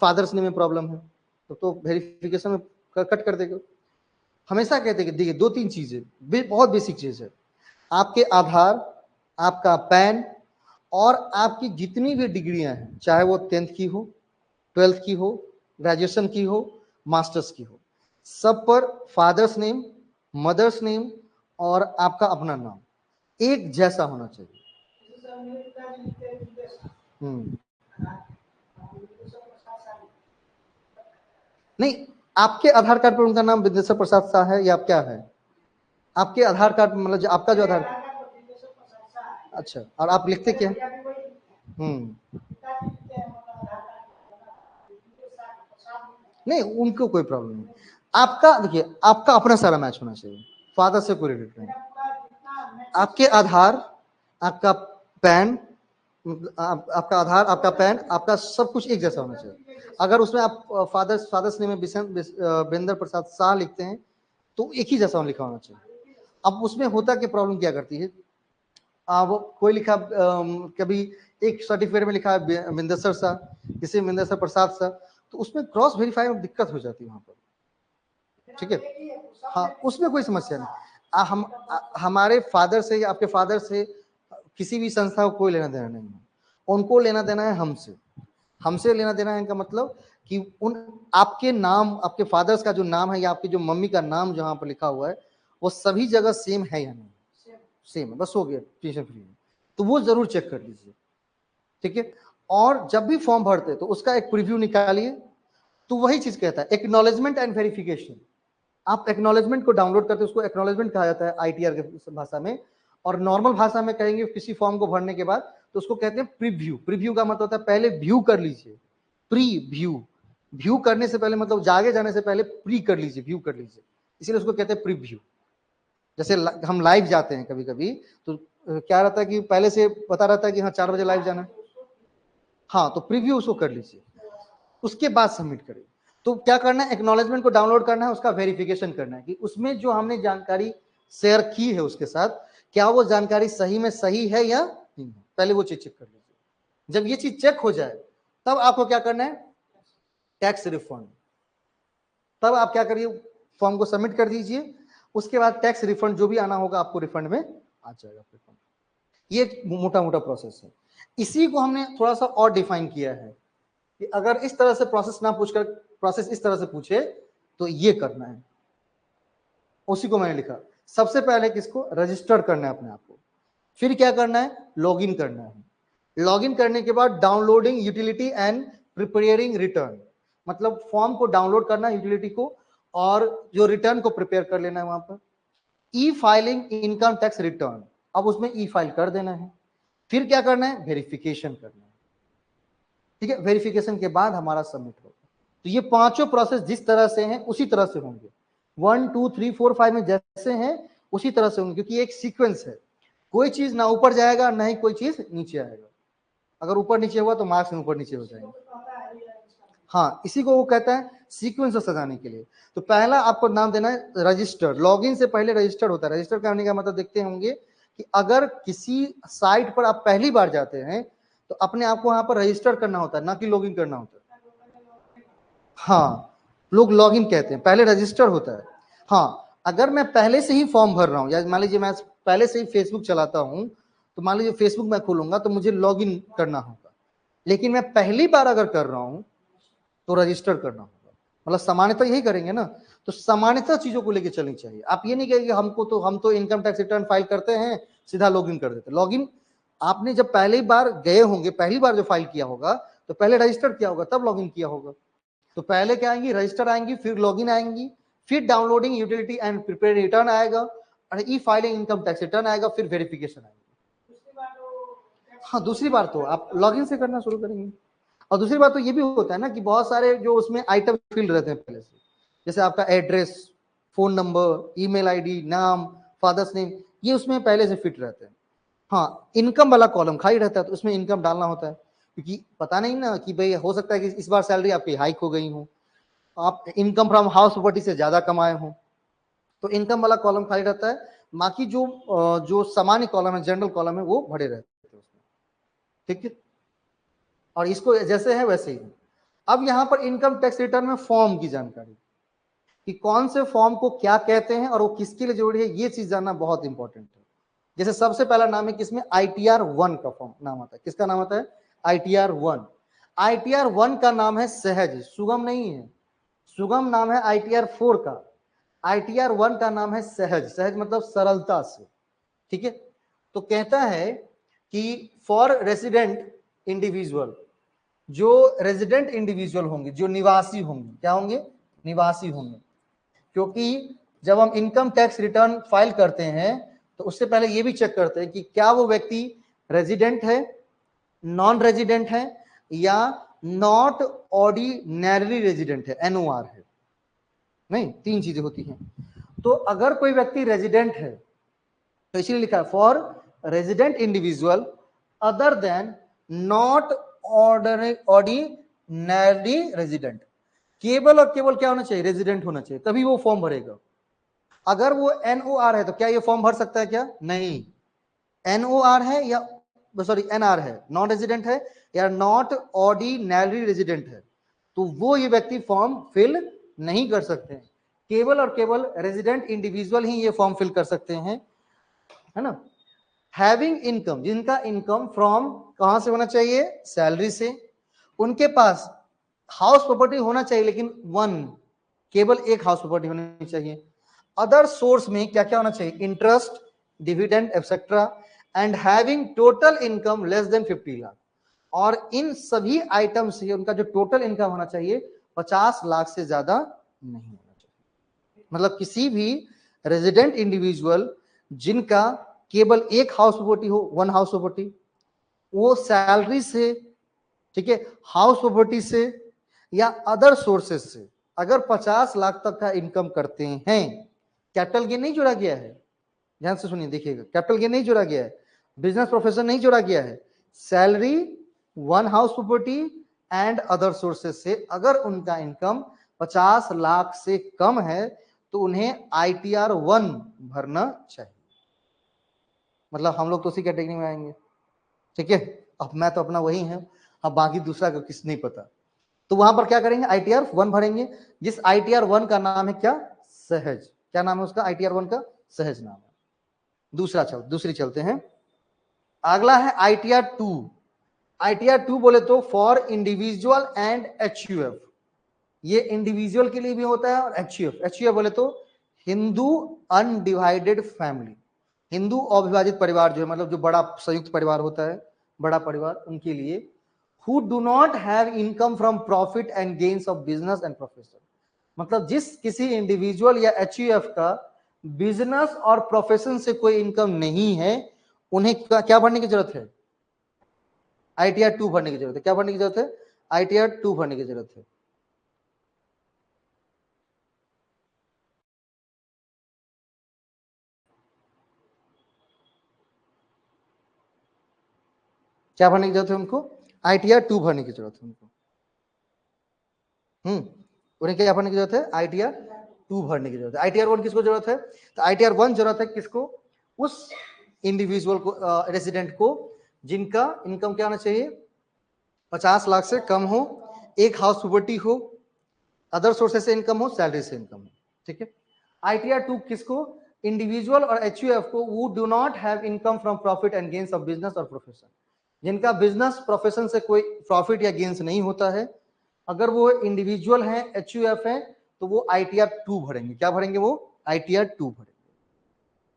फादर्स नेम में प्रॉब्लम है, तो वेरिफिकेशन में कट कर देगा। हमेशा कहते हैं कि देखिए 2-3 चीजें बहुत बेसिक चीज है, आपके आधार, आपका पैन, और आपकी जितनी भी डिग्रियां हैं, चाहे वो 10th की हो, 12th की हो, ग्रेजुएशन की हो, मास्टर्स की हो, सब पर फादर्स नेम, मदर्स नेम और आपका अपना नाम एक जैसा होना चाहिए। नहीं, आपके आधार कार्ड पर उनका नाम विदेश्वर प्रसाद शाह है या क्या है, आपके आधार कार्ड मतलब आपका जो आधार, अच्छा, और आप लिखते क्या, नहीं उनको कोई प्रॉब्लम नहीं। आपका देखिए, आपका अपना सारा मैच होना चाहिए, फादर से कोई रिलेटेड नहीं। आपके आधार, आपका पैन, आपका आधार, आपका पैन, आपका सब कुछ एक जैसा होना चाहिए। अगर उसमें आप फादर्स नेम में वीरेंद्र प्रसाद शाह लिखते हैं तो एक ही जैसा लिखा होना चाहिए। अब उसमें होता क्या, प्रॉब्लम क्या करती है, वो कोई लिखा कभी एक सर्टिफिकेट में लिखा है विंदेश्वर शाह, किसी विंदेश्वर प्रसाद शाह, तो उसमें क्रॉस वेरीफाई में दिक्कत हो जाती है वहां पर। ठीक है, हाँ उसमें कोई समस्या नहीं। हमारे फादर से या आपके फादर से किसी भी संस्था को कोई लेना देना नहीं है, उनको लेना देना है हमसे। हमसे लेना देना है, इनका मतलब कि उन आपके नाम, आपके फादर्स का जो नाम है या आपकी जो मम्मी का नाम जहां पर लिखा हुआ है वो सभी जगह सेम है या नहीं, सेम है, बस हो गया, टेंशन फ्री है। तो वो जरूर चेक कर लीजिए, ठीक है। और जब भी फॉर्म भरते तो उसका एक प्रीव्यू निकालिए। तो वही चीज कहता है एक्नॉलेजमेंट एंड वेरिफिकेशन। आप एक्नॉलेजमेंट को डाउनलोड करते, उसको एक्नॉलेजमेंट कहा जाता है आईटीआर के भाषा में, और नॉर्मल भाषा में कहेंगे किसी फॉर्म को भरने के बाद तो उसको कहते हैं प्रीव्यू। प्रीव्यू का मतलब होता है पहले व्यू कर लीजिए, प्री व्यू। व्यू करने से पहले मतलब जागे जाने से पहले प्री कर लीजिए, व्यू कर लीजिए, इसीलिए उसको कहते हैं प्रीव्यू। जैसे हम लाइव जाते हैं कभी कभी तो क्या रहता है कि पहले से पता रहता है कि हाँ 4 बजे लाइव जाना है, हाँ तो प्रीव्यू उसको कर लीजिए, उसके बाद सबमिट करिए। तो क्या करना है, एक्नॉलेजमेंट को डाउनलोड करना है, उसका वेरिफिकेशन करना है कि उसमें जो हमने जानकारी शेयर की है उसके साथ क्या वो जानकारी सही में सही है या नहीं, पहले वो चीज चेक कर लीजिए। जब ये चीज चेक हो जाए तब आपको क्या करना है, टैक्स रिफंड। तब आप क्या करिए, फॉर्म को सबमिट कर दीजिए, उसके बाद टैक्स रिफंड जो भी आना होगा आपको रिफंड में आ जाएगा। ये मोटा मोटा प्रोसेस है। इसी को हमने थोड़ा सा और डिफाइन किया है कि अगर इस तरह से प्रोसेस ना पूछकर प्रोसेस इस तरह से पूछे तो ये करना है, उसी को मैंने लिखा। सबसे पहले किसको रजिस्टर करना है अपने आप को, फिर क्या करना है, लॉगिन करना है। लॉगिन करने के बाद downloading utility and preparing return, मतलब फॉर्म को डाउनलोड करना यूटिलिटी को, और जो रिटर्न को प्रिपेयर कर लेना है वहां पर। ई फाइलिंग इनकम टैक्स रिटर्न, अब उसमें ई फाइल कर देना है। फिर क्या करना है, वेरिफिकेशन करना है, ठीक है। वेरिफिकेशन के बाद हमारा सबमिट होगा। तो ये पांचों प्रोसेस जिस तरह से हैं उसी तरह से होंगे, 1 2 3 4 5 में जैसे हैं उसी तरह से होंगे, क्योंकि एक सीक्वेंस है। कोई चीज ना ऊपर जाएगा ना ही कोई चीज नीचे आएगा। अगर ऊपर नीचे हुआ तो मार्क्स में ऊपर नीचे हो जाएंगे। हाँ, इसी को वो कहता है सीक्वेंस से सजाने के लिए। तो पहला आपको नाम देना है रजिस्टर। लॉगिन से पहले रजिस्टर होता है। रजिस्टर करने का मतलब देखते होंगे कि अगर किसी साइट पर आप पहली बार जाते हैं तो अपने आप को वहां पर रजिस्टर करना होता है, ना कि लॉगिन करना होता है। हाँ, लोग लॉगिन कहते हैं, पहले रजिस्टर होता है। हाँ, अगर मैं पहले से ही फॉर्म भर रहा हूँ, या मान लीजिए मैं पहले से ही फेसबुक चलाता हूँ, तो मान लीजिए फेसबुक मैं खोलूंगा तो मुझे लॉगिन करना होगा। लेकिन मैं पहली बार अगर कर रहा हूँ तो रजिस्टर करना होगा। मतलब सामान्यतः यही करेंगे ना। तो सामान्यतः चीजों को लेकर चलनी चाहिए। आप ये नहीं कहेंगे हम तो इनकम टैक्स रिटर्न फाइल करते हैं सीधा लॉगिन कर देते। लॉगिन आपने जब पहली बार गए होंगे, पहली बार जो फाइल किया होगा तो पहले रजिस्टर किया होगा तब लॉगिन किया होगा। तो पहले क्या आएंगी, रजिस्टर आएंगी, फिर लॉगिन आएंगी, फिर downloading utility and prepare return आएगा, और ई फाइलिंग इनकम टैक्स रिटर्न आएगा, फिर वेरिफिकेशन आएगा। हाँ, दूसरी बार तो आप लॉगिन से करना शुरू करेंगे। और दूसरी बात तो ये भी होता है ना कि बहुत सारे जो उसमें आइटम फील्ड रहते हैं पहले से, जैसे आपका address, phone number, email ID, नाम, फादर्स नेम, ये उसमें पहले से फिट रहते हैं। हाँ, इनकम वाला कॉलम खाली रहता है तो उसमें इनकम डालना होता है, क्योंकि पता नहीं ना कि भाई हो सकता है कि इस बार सैलरी आपकी हाइक हो गई हो, आप इनकम फ्रॉम हाउस प्रॉपर्टी से ज्यादा कमाए हो, तो इनकम वाला कॉलम खाली रहता है। बाकी जो सामान्य कॉलम है, जनरल कॉलम है, वो भरे रहते हैं उसमें, ठीक है। और इसको जैसे है वैसे ही। अब यहां पर इनकम टैक्स रिटर्न में फॉर्म की जानकारी, कि कौन से फॉर्म को क्या कहते हैं और वो किसके लिए जरूरी है, ये चीज जानना बहुत इंपॉर्टेंट है। जैसे सबसे पहला नाम है किसमें, ITR 1 का फॉर्म नाम आता है। किसका नाम आता है, ITR 1। ITR 1 का नाम है सहज, सुगम नहीं है। सुगम नाम है ITR 4 का। ITR 1 का नाम है सहज। सहज मतलब सरलता से, ठीक है। तो कहता है कि फॉर रेसिडेंट इंडिविजुअल, जो रेजिडेंट इंडिविजुअल होंगे, जो निवासी होंगे, क्या होंगे, निवासी होंगे। क्योंकि जब हम इनकम टैक्स रिटर्न फाइल करते हैं तो उससे पहले ये भी चेक करते हैं कि क्या वो व्यक्ति रेजिडेंट है, नॉन रेजिडेंट है, या नॉट ऑर्डिनरी रेजिडेंट है, NOR है। नहीं, 3 चीजें होती हैं। तो अगर कोई व्यक्ति रेजिडेंट है तो इसीलिए लिखा है for resident individual other than not ordinary resident, केवल और केवल क्या होना चाहिए, रेजिडेंट होना चाहिए, तभी वो फॉर्म भरेगा। अगर वो NOR है तो क्या ये फॉर्म भर सकता है क्या, नहीं। NOR है या सॉरी NR है, नॉन रेजिडेंट है या नॉट ऑर्डिनरी रेजिडेंट है, तो वो ये व्यक्ति फॉर्म फिल नहीं कर सकते हैं। केवल और केवल रेजिडेंट इंडिविजुअल ही ये फॉर्म फिल कर सकते हैं, है ना। हैविंग इनकम, जिनका इनकम फ्रॉम कहां से होना चाहिए, सैलरी से, उनके पास हाउस प्रॉपर्टी होना चाहिए लेकिन वन, केवल एक हाउस प्रॉपर्टी होनी चाहिए। अदर सोर्स में क्या क्या होना चाहिए, interest, dividend etcetera, and having total income less than 50 lakh. और इन सभी आइटम से उनका जो टोटल इनकम होना चाहिए 50 लाख से ज्यादा नहीं होना चाहिए। मतलब किसी भी रेजिडेंट इंडिविजुअल जिनका केवल एक हाउस प्रॉपर्टी हो, वन हाउस प्रॉपर्टी, वो सैलरी से, ठीक है, हाउस प्रॉपर्टी से या अदर सोर्सेस से अगर 50 लाख तक का इनकम करते हैं, कैपिटल गेन नहीं जोड़ा गया है, ध्यान से सुनिए, देखिएगा, कैपिटल गेन नहीं जोड़ा गया है, बिजनेस प्रोफेशन नहीं जोड़ा गया है, salary, one house property and other sources से अगर उनका इनकम 50 लाख से कम है तो उन्हें ITR 1 भरना चाहिए। मतलब हम लोग तो उसी कैटेगरी में आएंगे, ठीक है। अब मैं तो अपना वही है, अब बाकी दूसरा का किस नहीं पता। तो वहां पर क्या करेंगे, ITR 1 भरेंगे, जिस ITR 1 का नाम है क्या, सहज। क्या नाम है उसका, ITR 1 का सहज नाम है। दूसरी चलते हैं। अगला है ITR 2। ITR 2 बोले तो फॉर इंडिविजुअल एंड HUF। ये इंडिविजुअल के लिए भी होता है और HUF बोले तो हिंदू अनडिवाइडेड फैमिली, हिंदू अविभाजित परिवार जो है, मतलब जो बड़ा संयुक्त परिवार होता है, बड़ा परिवार, उनके लिए। Who do not have income from profit and gains of business and profession. मतलब जिस किसी इंडिविजुअल या HUF का बिजनेस और प्रोफेशन से कोई इनकम नहीं है, उन्हें क्या भरने की जरूरत है, ITR 2 भरने की जरूरत है। क्या भरने की जरूरत है, ITR 2 भरने की जरूरत है। क्या भरने की जरूरत है उनको, ITR 2 भरने की जरूरत है उनको। उन्हें क्या भरने की जरूरत है, ITR 2 भरने की जरूरत है। ITR 1 किसको जरूरत है, तो ITR 1 जरूरत है किसको, उस इंडिविजुअल को, रेजिडेंट को, जिनका इनकम क्या होना चाहिए, 50 लाख से कम हो, एक हाउस प्रॉपर्टी हो, अदर सोर्सेस से इनकम हो, सैलरी से इनकम हो, ठीक है। ITR 2 किसको, इंडिविजुअल और HUF को, who do not have income from profit and gains of business or profession, जिनका बिजनेस प्रोफेशन से कोई प्रॉफिट या गेन्स नहीं होता है, अगर वो इंडिविजुअल हैं, HUF हैं, तो वो ITR 2 भरेंगे। क्या भरेंगे वो, ITR 2 भरेंगे।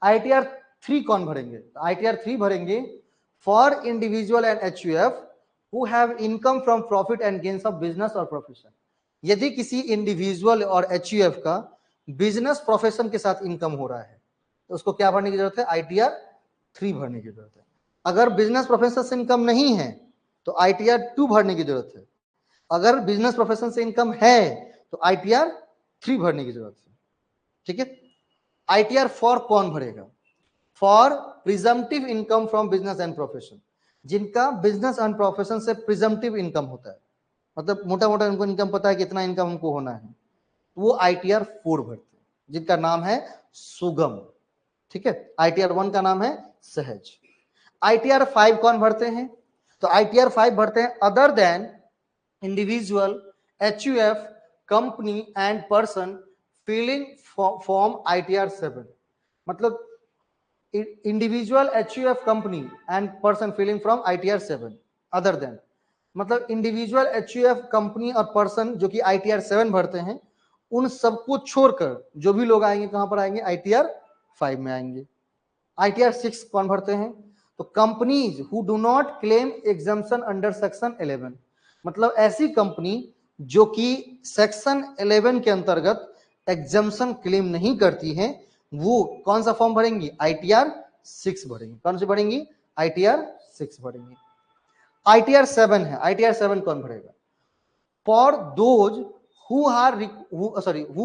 ITR 3 कौन भरेंगे, ITR 3 भरेंगे for individual and HUF who have income from profit and gains of business और प्रोफेशन। यदि किसी इंडिविजुअल और HUF का बिजनेस प्रोफेशन के साथ इनकम हो रहा है तो उसको क्या भरने की जरूरत है, ITR 3 भरने की जरूरत है। अगर बिजनेस प्रोफेशन से इनकम नहीं है तो ITR 2 भरने की जरूरत है। अगर बिजनेस प्रोफेशन से इनकम है तो ITR 3 भरने की जरूरत है, ठीक है। ITR 4 कौन भरेगा, for presumptive income from business and profession, जिनका बिजनेस एंड प्रोफेशन से प्रिजम्पटिव इनकम होता है, मतलब मोटा मोटा उनको इनकम पता है कितना इनकम हमको होना है, तो वो ITR 4 भरते हैं, जिनका नाम है सुगम, ठीक है। ITR 1 का नाम है सहज। ITR 5 कौन भरते हैं, तो ITR 5 भरते हैं other than individual, HUF, company and person filing form ITR 7। मतलब individual, HUF, company and person filing from ITR 7 other than, मतलब इंडिविजुअल, HUF, कंपनी और पर्सन जो कि ITR 7 भरते हैं, उन सबको छोड़कर जो भी लोग आएंगे कहां पर आएंगे, ITR 5 में आएंगे। ITR 6 कौन भरते हैं, तो companies who do not claim exemption under section 11, मतलब ऐसी कंपनी जो कि सेक्शन 11 के अंतर्गत एग्जम्पशन क्लेम नहीं करती है, वो कौन सा फॉर्म भरेंगी, ITR 6 भरेंगी। कौन सी भरेंगी, ITR 6 भरेंगी। ITR 7 है, ITR 7 कौन भरेगा, for those who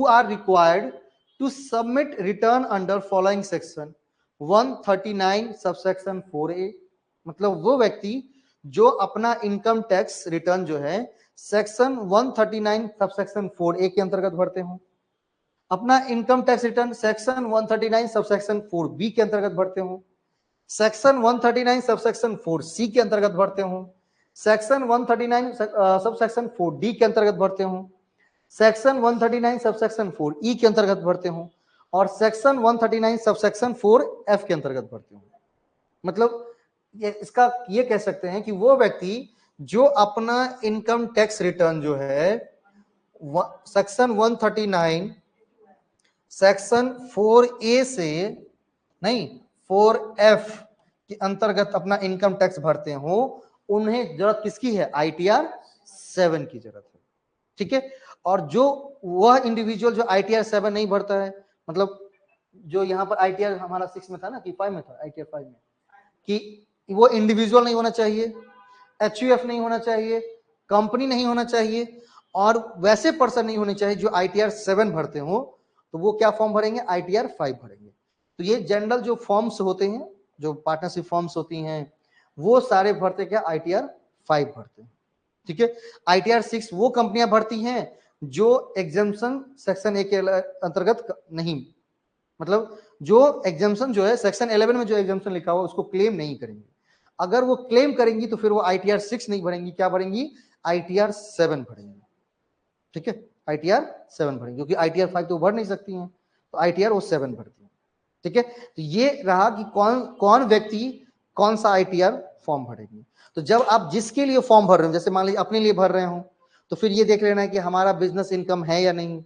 are required to submit return under following section 139 subsection 4A, मतलब वो व्यक्ति जो अपना इनकम टैक्स रिटर्न जो है सेक्शन 139 सबसेक्शन 4A के अंतर्गत भरते हो, अपना income tax return section 139 subsection 4B के अंतर्गत भरते हो, सेक्शन 139 सबसेक्शन 4C के अंतर्गत भरते हो, सेक्शन 139 सबसेक्शन 4D के अंतर्गत भरते हो, सेक्शन 139 सबसेक्शन 4 ई के अंतर्गत भरते हो और सेक्शन 139 सबसेक्शन 4 एफ के अंतर्गत भरते हो। मतलब ये कह सकते हैं कि वो व्यक्ति जो अपना इनकम टैक्स रिटर्न जो है सेक्शन 139 सेक्शन 4A से नहीं 4F के अंतर्गत अपना इनकम टैक्स भरते हो, उन्हें जरूरत किसकी है? ITR 7 की जरूरत है। ठीक है, और जो वह इंडिविजुअल जो ITR 7 नहीं भरता है, मतलब जो यहाँ पर ITR हमारा 6 में था ना कि 5 में था, ITR 5 में, कि वो इंडिविजुअल नहीं होना चाहिए, HUF नहीं होना चाहिए, कंपनी नहीं होना चाहिए, और वैसे पर्सन नहीं होने चाहिए जो ITR 7 भरते हो, तो वो क्या फॉर्म भरेंगे? ITR 5 भरेंगे। तो ये जनरल जो फॉर्म्स होते हैं, जो पार्टनरशिप फॉर्म्स होती हैं, वो सारे भरते क्या? ITR 5 भरते हैं। ठीक है, ITR 6 वो कंपनियां भरती हैं जो एग्जम्पशन सेक्शन ए के अंतर्गत नहीं, मतलब जो एग्जम्पशन जो है सेक्शन 11 में जो एग्जम्पशन लिखा हुआ उसको क्लेम नहीं करेंगे। अगर वो क्लेम करेंगी तो फिर वो ITR 6 नहीं भरेंगी, क्या भरेंगी? ITR 7 भरेंगी। ठीक है, ITR 7 भरेंगी, क्योंकि ITR 5 तो भर नहीं सकती हैं, तो ITR वो 7 भरती है। ठीक है, तो ये रहा कि कौन व्यक्ति कौन सा ITR फॉर्म भरेगी। तो जब आप जिसके लिए फॉर्म भर रहे हो, जैसे मान लीजिए अपने लिए भर रहे हो, तो फिर ये देख लेना है कि हमारा बिजनेस इनकम है या नहीं।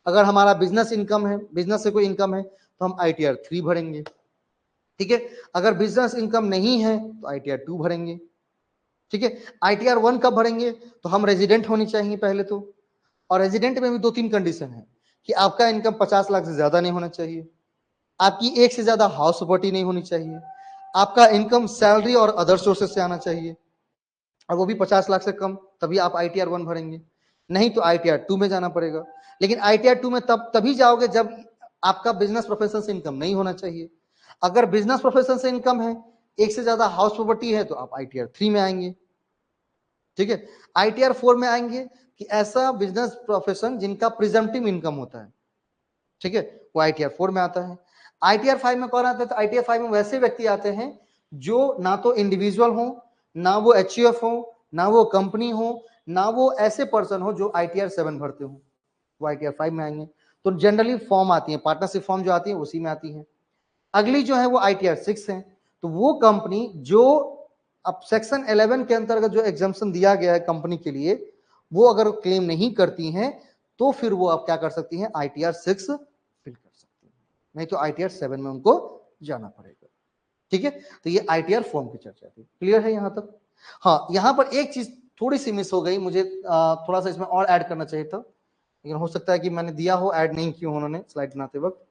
अगर हमारा बिजनेस इनकम है, बिजनेस से कोई इनकम है, तो हम ITR 3 भरेंगे। ठीक है, अगर बिजनेस इनकम नहीं है तो ITR 2 भरेंगे। ठीक है, ITR 1 कब भरेंगे? तो हम रेजिडेंट होनी चाहिए पहले तो, और रेजिडेंट में भी 2-3 कंडीशन है कि आपका इनकम 50 लाख से ज्यादा नहीं होना चाहिए, आपकी एक से ज्यादा हाउस प्रॉपर्टी नहीं होनी चाहिए, आपका इनकम सैलरी और अदर सोर्सेस से आना चाहिए, और वो भी 50 लाख से कम, तभी आप ITR 1 भरेंगे, नहीं तो ITR 2 में जाना पड़ेगा। लेकिन ITR 2 में तभी जाओगे जब आपका बिजनेस प्रोफेशन से इनकम नहीं होना चाहिए। अगर बिजनेस प्रोफेशन से इनकम है, एक से ज्यादा हाउस प्रॉपर्टी है, तो आप ITR 3 में आएंगे। ठीक है, ITR 4 में आएंगे कि ऐसा बिजनेस प्रोफेशन जिनका प्रिजम्पटिव इनकम होता है। ठीक है, वो ITR 4 में आता है। ITR 5 में कौन आता है? तो ITR 5 में वैसे व्यक्ति आते हैं जो ना तो इंडिविजुअल हो, ना वो HUF हो, ना वो कंपनी हो, ना वो ऐसे पर्सन हो जो ITR 7 भरते हो, वो ITR 5 में आएंगे। तो जनरली फॉर्म आती है, पार्टनरशिप फॉर्म जो आती है उसी में आती है। अगली जो है वो ITR 6 है, तो वो कंपनी जो अब सेक्शन 11 के अंतर्गत जो एग्जम्पशन दिया गया है कंपनी के लिए, वो अगर क्लेम नहीं करती हैं, तो फिर वो आप क्या कर सकती हैं? ITR 6 फिल कर सकती हैं, नहीं तो ITR 7 में उनको जाना पड़ेगा। ठीक है, तो ये ITR फॉर्म की चर्चा थी। क्लियर है यहां तक? हाँ, यहां पर एक चीज थोड़ी सी मिस हो गई, मुझे थोड़ा सा इसमें और ऐड करना चाहिए था, लेकिन हो सकता है कि मैंने दिया हो, ऐड नहीं किया उन्होंने स्लाइड बनाते वक्त।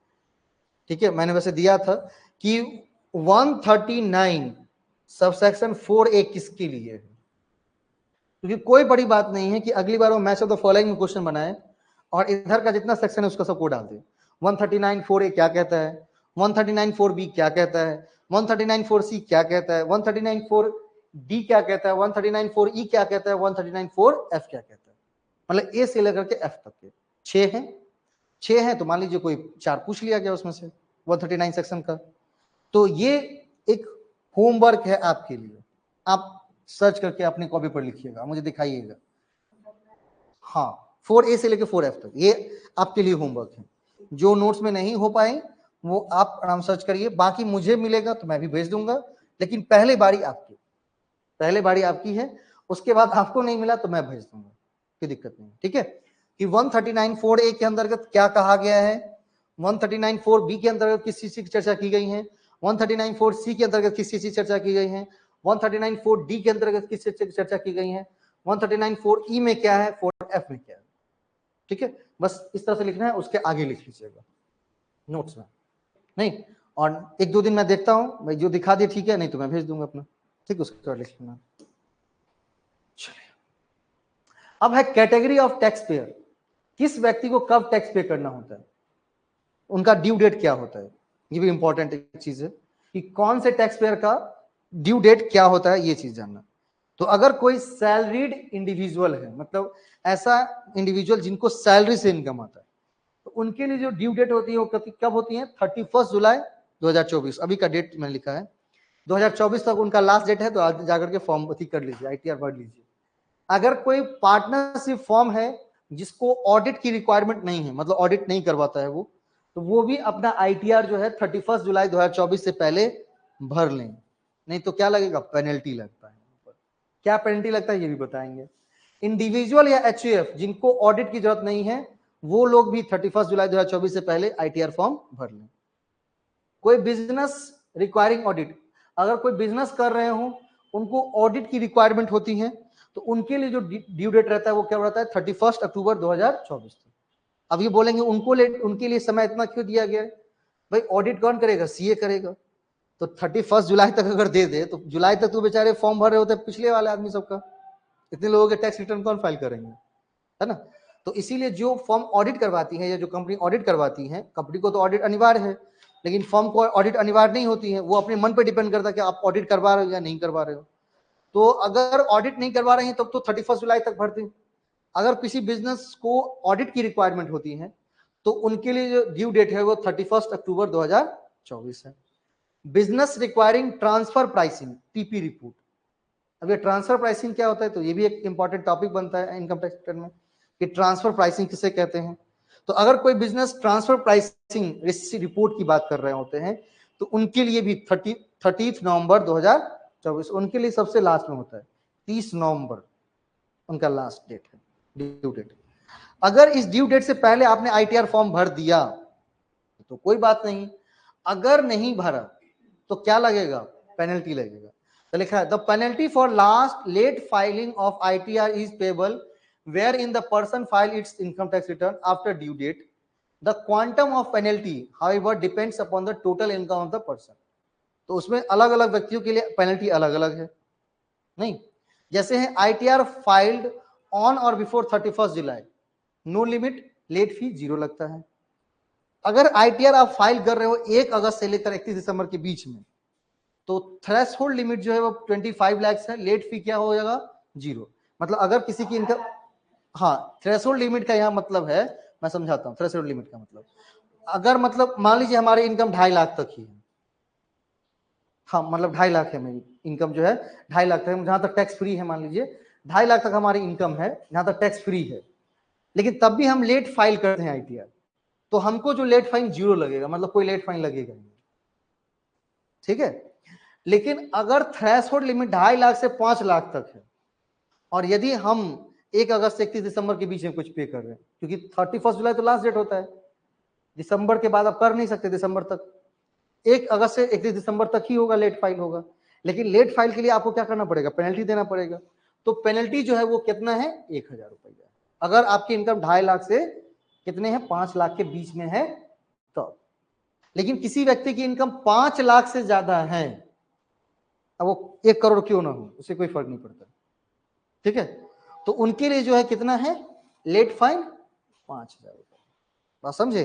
ठीक है, मैंने वैसे दिया था कि 139 सबसेक्शन 4A किसके लिए है, क्योंकि कोई बड़ी बात नहीं है कि अगली बार वो मैच ऑफ द फॉलोइंग में क्वेश्चन बनाए और इधर का जितना सेक्शन है उसका सबको डाल दे। 139 4A क्या कहता है, 139 4B क्या कहता है, 139 4C क्या कहता है, 139 4D क्या कहता है, 139 4E क्या कहता है, 139 4F क्या कहता है। मतलब A से लेकर के F तक के 6 हैं, तो मान लीजिए कोई 4 पूछ लिया गया उसमें से 139 सेक्शन का। तो ये एक होमवर्क है आपके लिए, आप सर्च करके अपनी कॉपी पर लिखिएगा, मुझे दिखाइएगा। हाँ, 4A से लेकर 4F तक ये आपके लिए होमवर्क है। जो नोट्स में नहीं हो पाए वो आप आराम सर्च करिए, बाकी मुझे मिलेगा तो मैं भी भेज दूंगा, लेकिन पहले बारी आपकी है, उसके बाद आपको नहीं मिला तो मैं भेज दूंगा, कोई दिक्कत नहीं। ठीक है, कि 139 4A के अंतर्गत क्या कहा गया है, 139 4B के अंतर्गत किस चीज की चर्चा की गई है, 139 4C के अंतर्गत किस चीज की चर्चा की गई है, 139 4D के अंतर्गत किस चीज की चर्चा की गई है, 139 4E में क्या है, 4F में क्या है। ठीक है, बस इस तरह से लिखना है, उसके आगे लिख लीजिएगा नोट्स में, नहीं और 1-2 दिन मैं देखता हूं भाई, जो दिखा दिए ठीक है, नहीं तो मैं भेज दूंगा अपना। ठीक, उसके बाद लिख लेना। चलिए, अब है कैटेगरी ऑफ टैक्स पेयर, किस व्यक्ति को कब टैक्स पे करना होता है, उनका ड्यू डेट क्या होता है, ये भी इंपॉर्टेंट एक चीज है कि कौन से टैक्स पेयर का ड्यू डेट क्या होता है, ये चीज जानना। तो अगर कोई सैलरीड इंडिविजुअल है, मतलब ऐसा इंडिविजुअल जिनको सैलरी से इनकम आता है, तो उनके लिए जो ड्यू डेट होती है वो कब होती है? 31 जुलाई 2024, अभी का डेट मैंने लिखा है 2024 तक उनका लास्ट डेट है, तो आज जाकर के फॉर्म कर लीजिए, ITR भर लीजिए। अगर कोई पार्टनरशिप फॉर्म है जिसको ऑडिट की रिक्वायरमेंट नहीं है, मतलब ऑडिट नहीं करवाता है वो, तो वो भी अपना ITR जो है 31 जुलाई 2024 से पहले भर लें, नहीं तो क्या लगेगा, पेनल्टी लगता है। क्या पेनल्टी लगता है ये भी बताएंगे। इंडिविजुअल या HUF जिनको ऑडिट की जरूरत नहीं है वो लोग भी 31 जुलाई 2024 से पहले ITR फॉर्म भर लें। कोई बिजनेस रिक्वायरिंग ऑडिट, अगर कोई बिजनेस कर रहे हो उनको ऑडिट की रिक्वायरमेंट होती है तो उनके लिए जो ड्यू डेट रहता है वो क्या रहता है, 31 अक्टूबर 2024। अब ये बोलेंगे उनके लिए समय इतना क्यों दिया गया है, भाई ऑडिट कौन करेगा, CA करेगा, तो 31 जुलाई तक अगर दे दे तो जुलाई तक तो बेचारे फॉर्म भर रहे होते पिछले वाले आदमी सबका, इतने लोगों के टैक्स रिटर्न कौन फाइल करेंगे, है ना। तो इसीलिए जो फॉर्म ऑडिट करवाती है या जो कंपनी ऑडिट करवाती है, कंपनी को तो ऑडिट अनिवार्य है, लेकिन फॉर्म को ऑडिट अनिवार्य नहीं होती है, वो अपने मन पर डिपेंड करता है कि आप ऑडिट करवा रहे हो या नहीं करवा रहे हो। तो अगर ऑडिट नहीं करवा रहे हैं तब तो 31 जुलाई तक भरते हैं। अगर किसी बिजनेस को ऑडिट की रिक्वायरमेंट होती है तो उनके लिए जो ड्यू डेट है वो 31 अक्टूबर 2024 है। Business requiring transfer pricing, TP report. अब ये ट्रांसफर प्राइसिंग क्या होता है, तो ये भी एक इंपॉर्टेंट टॉपिक बनता है इनकम टैक्स रिटर्न में कि ट्रांसफर प्राइसिंग किसे कहते हैं। तो अगर कोई बिजनेस ट्रांसफर प्राइसिंग रिपोर्ट की बात कर रहे होते हैं तो उनके लिए भी 30 नवंबर 2024 उनके लिए सबसे लास्ट में होता है, 30 नवंबर उनका लास्ट डेट है, ड्यू डेट। अगर इस ड्यू डेट से पहले आपने ITR फॉर्म भर दिया तो कोई बात नहीं, अगर नहीं भरा तो क्या लगेगा, पेनल्टी लगेगा। तो लिखा है the penalty for last late filing of ITR is payable where in the person file its income tax return after due date. The quantum of penalty however depends upon the total income of the person. तो उसमें अलग अलग व्यक्तियों के लिए पेनल्टी अलग अलग है, नहीं जैसे है ITR फाइल्ड ऑन और बिफोर 31 जुलाई, नो लिमिट, लेट फी 0 लगता है। अगर ITR आप फाइल कर रहे हो 1 अगस्त से लेकर 31 दिसंबर के बीच में तो थ्रेशोल्ड लिमिट जो है वो 25 लाख है, लेट फी क्या हो जाएगा, 0। मतलब अगर किसी की इनकम, हाँ थ्रेशोल्ड लिमिट का यहाँ मतलब है, मैं समझाता हूँ थ्रेशोल्ड लिमिट का मतलब, अगर मतलब मान लीजिए हमारी इनकम 2.5 लाख तक ही है, हाँ मतलब 2.5 लाख है मेरी इनकम जो है 2.5 लाख तक, जहां तक टैक्स फ्री है, मान लीजिए 2.5 लाख तक हमारी इनकम है जहां तक टैक्स फ्री है, लेकिन तब भी हम लेट फाइल करते हैं ITR, तो हमको जो लेट फाइन 0 लगेगा, मतलब कोई लेट फाइन लगेगा नहीं, ठीक है। लेकिन अगर थ्रेशोल्ड लिमिट 2.5 लाख से 5 लाख तक है और यदि हम 1 अगस्त से 31 दिसंबर के बीच में कुछ पे कर रहे हैं, क्योंकि 31 जुलाई तो लास्ट डेट होता है, दिसंबर के बाद आप कर नहीं सकते, दिसंबर तक 1 अगस्त से 31 दिसंबर तक ही होगा लेट फाइल होगा, लेकिन लेट फाइल के लिए आपको क्या करना पड़ेगा, पेनल्टी देना पड़ेगा। तो पेनल्टी जो है वो कितना है, 1,000 रुपया, अगर आपकी इनकम 2.5 लाख से कितने हैं, 5 लाख के बीच में है तो। लेकिन किसी व्यक्ति की इनकम 5 लाख से ज्यादा है, अब वो 1 करोड़ क्यों ना हो, उससे कोई फर्क नहीं पड़ता, ठीक है। तो उनके लिए जो है कितना है, लेट फाइन 5,000 रुपये, बात समझे,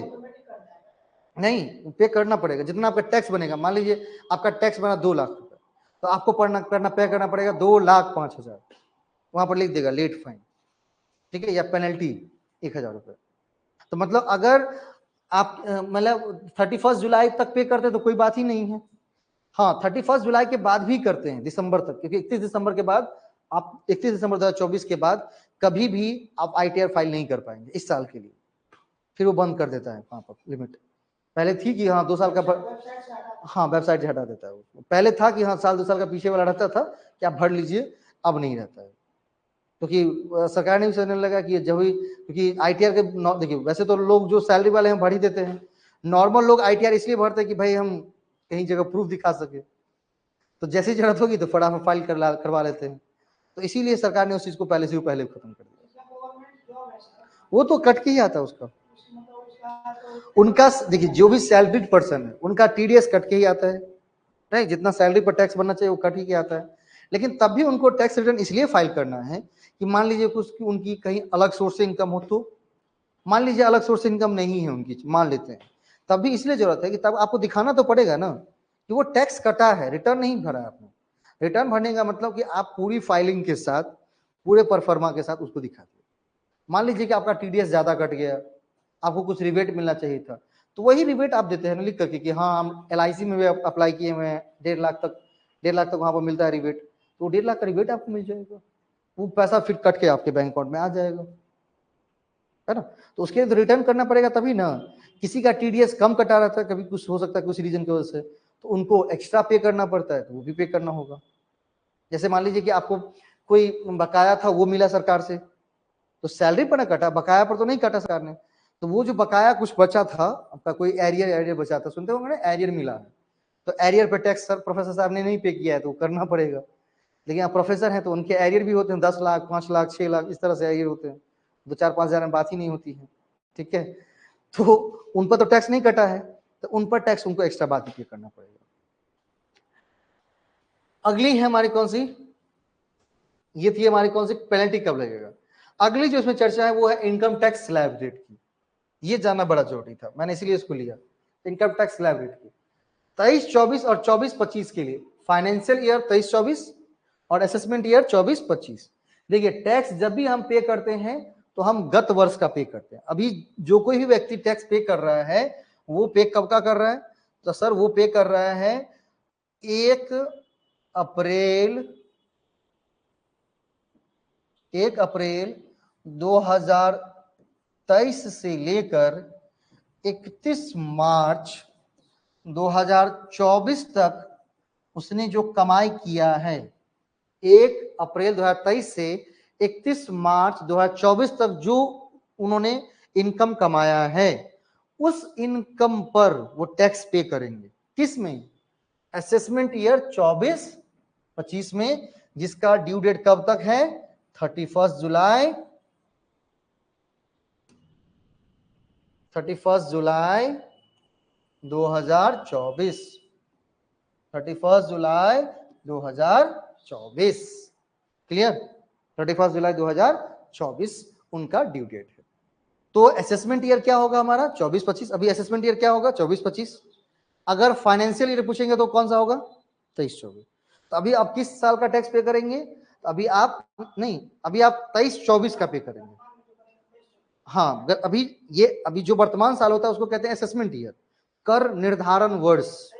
नहीं पे करना पड़ेगा जितना आपका टैक्स बनेगा। मान लीजिए आपका टैक्स बना 2 लाख रुपए, तो आपको पे करना पड़ेगा 2,05,000, वहां पर लिख देगा लेट फाइन, ठीक है, या पेनल्टी 1,000 रुपए। तो मतलब अगर आप मतलब 31 जुलाई तक पे करते तो कोई बात ही नहीं है, हाँ 31 जुलाई के बाद भी करते हैं दिसंबर तक, क्योंकि 31 दिसंबर के बाद आप 31 दिसंबर 2024 के बाद कभी भी आप ITR फाइल नहीं कर पाएंगे इस साल के लिए, फिर वो बंद कर देता है वहां पर लिमिट। पहले थी कि हाँ 2 साल का हाँ वेबसाइट से हटा देता है वो, पहले था कि हाँ साल 2 साल का पीछे वाला रहता था कि आप भर लीजिए, अब नहीं रहता है, क्योंकि सरकार ने भी सोचने लगा कि जब भी, क्योंकि ITR के देखिए वैसे तो लोग जो सैलरी वाले हैं भर ही देते हैं, नॉर्मल लोग ITR इसलिए भरते हैं कि भाई हम कहीं जगह प्रूफ दिखा सके, तो जैसी जरूरत होगी तो फटाफट फाइल करवा लेते हैं, तो इसीलिए सरकार ने उस चीज को पहले से पहले खत्म कर दिया। वो तो कट के ही आता है उसका, उनका देखिए जो भी सैलरीड पर्सन है उनका TDS कट के ही आता है, नहीं जितना सैलरी पर टैक्स बनना चाहिए वो कट ही के आता है, लेकिन तब भी उनको टैक्स रिटर्न इसलिए फाइल करना है कि मान लीजिए कुछ उनकी कहीं अलग सोर्स से इनकम हो, तो मान लीजिए अलग सोर्स से इनकम नहीं है उनकी, मान लेते हैं, तब भी इसलिए जरूरत है कि तब आपको दिखाना तो पड़ेगा ना कि वो टैक्स कटा है, रिटर्न नहीं भरा है आपने। रिटर्न भरने का मतलब कि आप पूरी फाइलिंग के साथ, पूरे परफॉर्मा के साथ उसको दिखाते। मान लीजिए कि आपका TDS ज्यादा कट गया, आपको कुछ रिबेट मिलना चाहिए था, तो वही रिबेट आप देते हैं ना लिख करके कि हाँ हम LIC में भी अप्लाई किए हुए हैं, 1.5 लाख तक वहां पर मिलता है रिबेट, तो 1.5 लाख का रिबेट आपको मिल जाएगा, वो पैसा फिर कट के आपके बैंक अकाउंट में आ जाएगा, है ना। तो उसके लिए तो रिटर्न करना पड़ेगा तभी ना। किसी का टीडीएस कम कटा रहता है, कभी कुछ हो सकता है कुछ रीजन की वजह से, तो उनको एक्स्ट्रा पे करना पड़ता है, तो वो भी पे करना होगा। जैसे मान लीजिए कि आपको कोई बकाया था वो मिला सरकार से, तो सैलरी पर ना कटा, बकाया पर तो नहीं कटा सरकार ने, तो वो जो बकाया कुछ बचा था आपका, कोई एरियर बचा था, सुनते होंगे ना एरियर मिला है, तो एरियर पे टैक्स सर प्रोफेसर साहब ने नहीं पे किया है तो करना पड़ेगा। लेकिन आप प्रोफेसर हैं तो उनके एरियर भी होते हैं 10 लाख 5 लाख 6 लाख इस तरह से एरियर होते हैं, 2-4-5 हजार में बात ही नहीं होती है, ठीक है। तो उन पर तो टैक्स नहीं कटा है, तो उन पर टैक्स उनको एक्स्ट्रा बात पे करना पड़ेगा। अगली है हमारी कौन सी, ये थी हमारी कौन सी, पेनल्टी कब लगेगा। अगली जो इसमें चर्चा है वो है इनकम टैक्स स्लैब रेट की। ये जानना बड़ा जरूरी था, मैंने इसीलिए इसको लिया, इनकम टैक्स स्लैब रेट की 23-24 और 24-25 के लिए, फाइनेंशियल ईयर 23-24 और असेसमेंट ईयर 24-25। देखिए टैक्स जब भी हम पे करते हैं तो हम गत वर्ष का पे करते हैं। अभी जो कोई भी व्यक्ति टैक्स पे कर रहा है वो पे कब का कर रहा है, तो सर वो पे कर रहा है 1 अप्रैल 2023 से लेकर 31 मार्च 2024 तक उसने जो कमाई किया है, 1 अप्रैल 2023 से 31 मार्च 2024 तक जो उन्होंने इनकम कमाया है, उस इनकम पर वो टैक्स पे करेंगे। किस में, असेसमेंट ईयर 24-25 में, जिसका ड्यू डेट कब तक है, 31 जुलाई 2024, 31 जुलाई 2024, क्लियर, 31 जुलाई 2024 उनका ड्यू डेट है। तो असेसमेंट ईयर क्या होगा हमारा 24-25, अभी असेसमेंट ईयर क्या होगा 24-25। अगर फाइनेंशियल ईयर पूछेंगे तो कौन सा होगा 23-24। तो अभी आप किस साल का टैक्स पे करेंगे, तो अभी आप नहीं, अभी आप 23-24 का पे करेंगे। हाँ अभी जो वर्तमान साल होता है उसको कहते हैं असेसमेंट ईयर, कर निर्धारण वर्ष।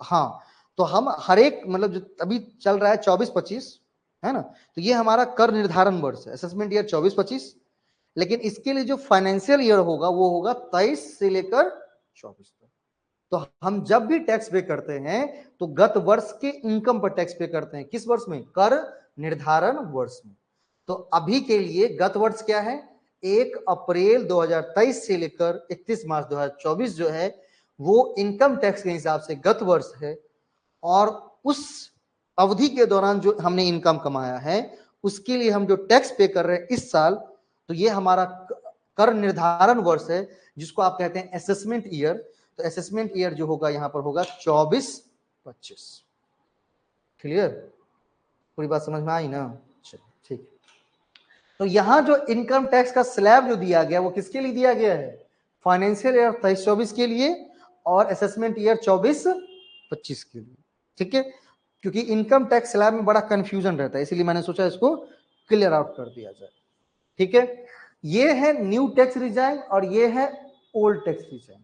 हाँ तो हम हर एक मतलब जो अभी चल रहा है 24-25 है ना, तो ये हमारा कर निर्धारण वर्ष है, असेसमेंट ईयर 24-25। लेकिन इसके लिए जो फाइनेंशियल ईयर होगा वो होगा 23 से लेकर 24 तक। तो हम जब भी टैक्स पे करते हैं तो गत वर्ष के इनकम पर टैक्स पे करते हैं, किस वर्ष में, कर निर्धारण वर्ष में। तो अभी के लिए गत वर्ष क्या है, 1 अप्रैल 2023 से लेकर 31 मार्च 2024 जो है वो इनकम टैक्स के हिसाब से गत वर्ष है, और उस अवधि के दौरान जो हमने इनकम कमाया है उसके लिए हम जो टैक्स पे कर रहे हैं इस साल, तो ये हमारा कर निर्धारण वर्ष है जिसको आप कहते हैं असेसमेंट ईयर। तो असेसमेंट ईयर जो होगा यहां पर होगा 24-25। क्लियर, पूरी बात समझ में आई ना, चलिए ठीक है। तो यहां जो इनकम टैक्स का स्लैब जो दिया गया वो किसके लिए दिया गया है, फाइनेंशियल ईयर 23-24 के लिए और असेसमेंट ईयर 24-25 के लिए, ठीक है। क्योंकि इनकम टैक्स स्लैब में बड़ा कंफ्यूजन रहता है, इसलिए मैंने सोचा इसको क्लियर आउट कर दिया जाए, ठीक है। ये है न्यू टैक्स रिजाइम और ये है ओल्ड टैक्स रिजाइम,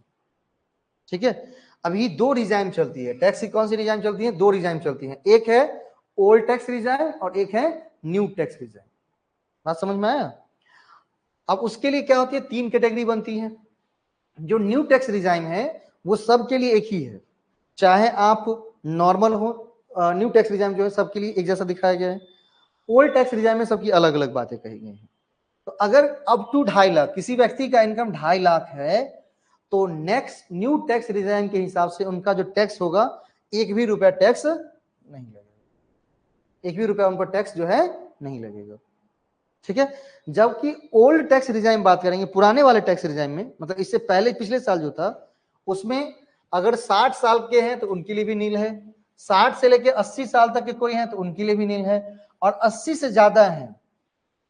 ठीक है। अभी 2 रिजाइम चलती है, टैक्स की कौन सी रिजाइम चलती है, 2 रिजाइम चलती है, एक है ओल्ड टैक्स रिजाइम और एक है न्यू टैक्स रिजाइम। बात समझ में आया। अब उसके लिए क्या होती है, 3 कैटेगरी बनती है। जो न्यू टैक्स रिजाइम है वो सबके लिए एक ही है, चाहे आप नॉर्मल हो, न्यू टैक्स रिजाइम जो है सबके लिए एक जैसा दिखाया गया है। ओल्ड टैक्स रिजाइम में सबकी अलग अलग बातें कही गई हैं। तो अगर अप टू 2.5 लाख किसी व्यक्ति का इनकम 2.5 लाख है तो नेक्स्ट न्यू टैक्स रिजाइम के हिसाब से उनका जो टैक्स होगा 1 भी रुपया टैक्स नहीं लगेगा, 1 भी रुपया उन पर टैक्स जो है नहीं लगेगा, ठीक है। जबकि ओल्ड टैक्स रिजाइम बात करेंगे, पुराने वाले टैक्स रिजाइम में, मतलब इससे पहले पिछले साल जो था उसमें अगर 60 साल के हैं तो उनके लिए भी नील है, 60 से लेकर 80 साल तक के कोई हैं तो उनके लिए भी नील है, और 80 से ज्यादा हैं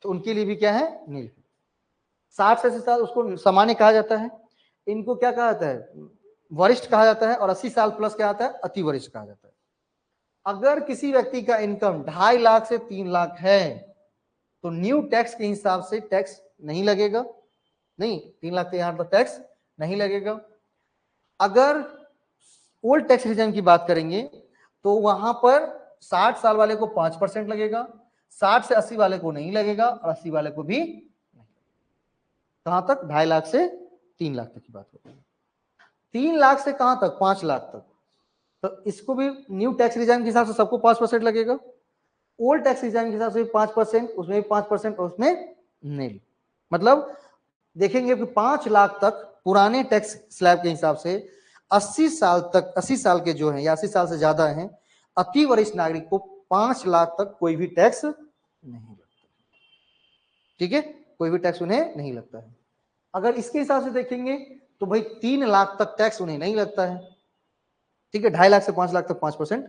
तो उनके लिए भी क्या है, नील है। 60 से 80 साल उसको सामान्य कहा जाता है, इनको क्या कहा जाता है, वरिष्ठ कहा जाता है, और 80 साल प्लस क्या आता है, अति वरिष्ठ कहा जाता है। अगर किसी व्यक्ति का इनकम 2.5 लाख से 3 लाख है तो न्यू टैक्स के हिसाब से टैक्स नहीं लगेगा, नहीं 3 लाख के यहां पर टैक्स नहीं लगेगा। अगर ओल्ड टैक्स रिजाइम की बात करेंगे तो वहां पर 60 साल वाले को 5% लगेगा, 60 से 80 वाले को नहीं लगेगा और 80 वाले को भी नहीं। कहां तक? 2.5 लाख से 3 लाख तक की बात होती है। 3 लाख से कहां तक? 5 लाख तक। तो इसको भी न्यू टैक्स रिजाइम के हिसाब से सबको 5% लगेगा, ओल्ड टैक्स रिजाइम के हिसाब से 5%, उसमें भी 5%, उसमें नहीं। मतलब देखेंगे कि 5 लाख तक पुराने टैक्स स्लैब के हिसाब से 80 साल तक, 80 साल के जो हैं या 80 साल से ज्यादा हैं, अति वरिष्ठ नागरिक को 5 लाख तक कोई भी टैक्स नहीं लगता। ठीक है, कोई भी टैक्स उन्हें नहीं लगता है। अगर इसके हिसाब से देखेंगे तो भाई 3 लाख तक टैक्स उन्हें नहीं लगता है। ठीक है, 2.5 लाख से 5 लाख तक 5%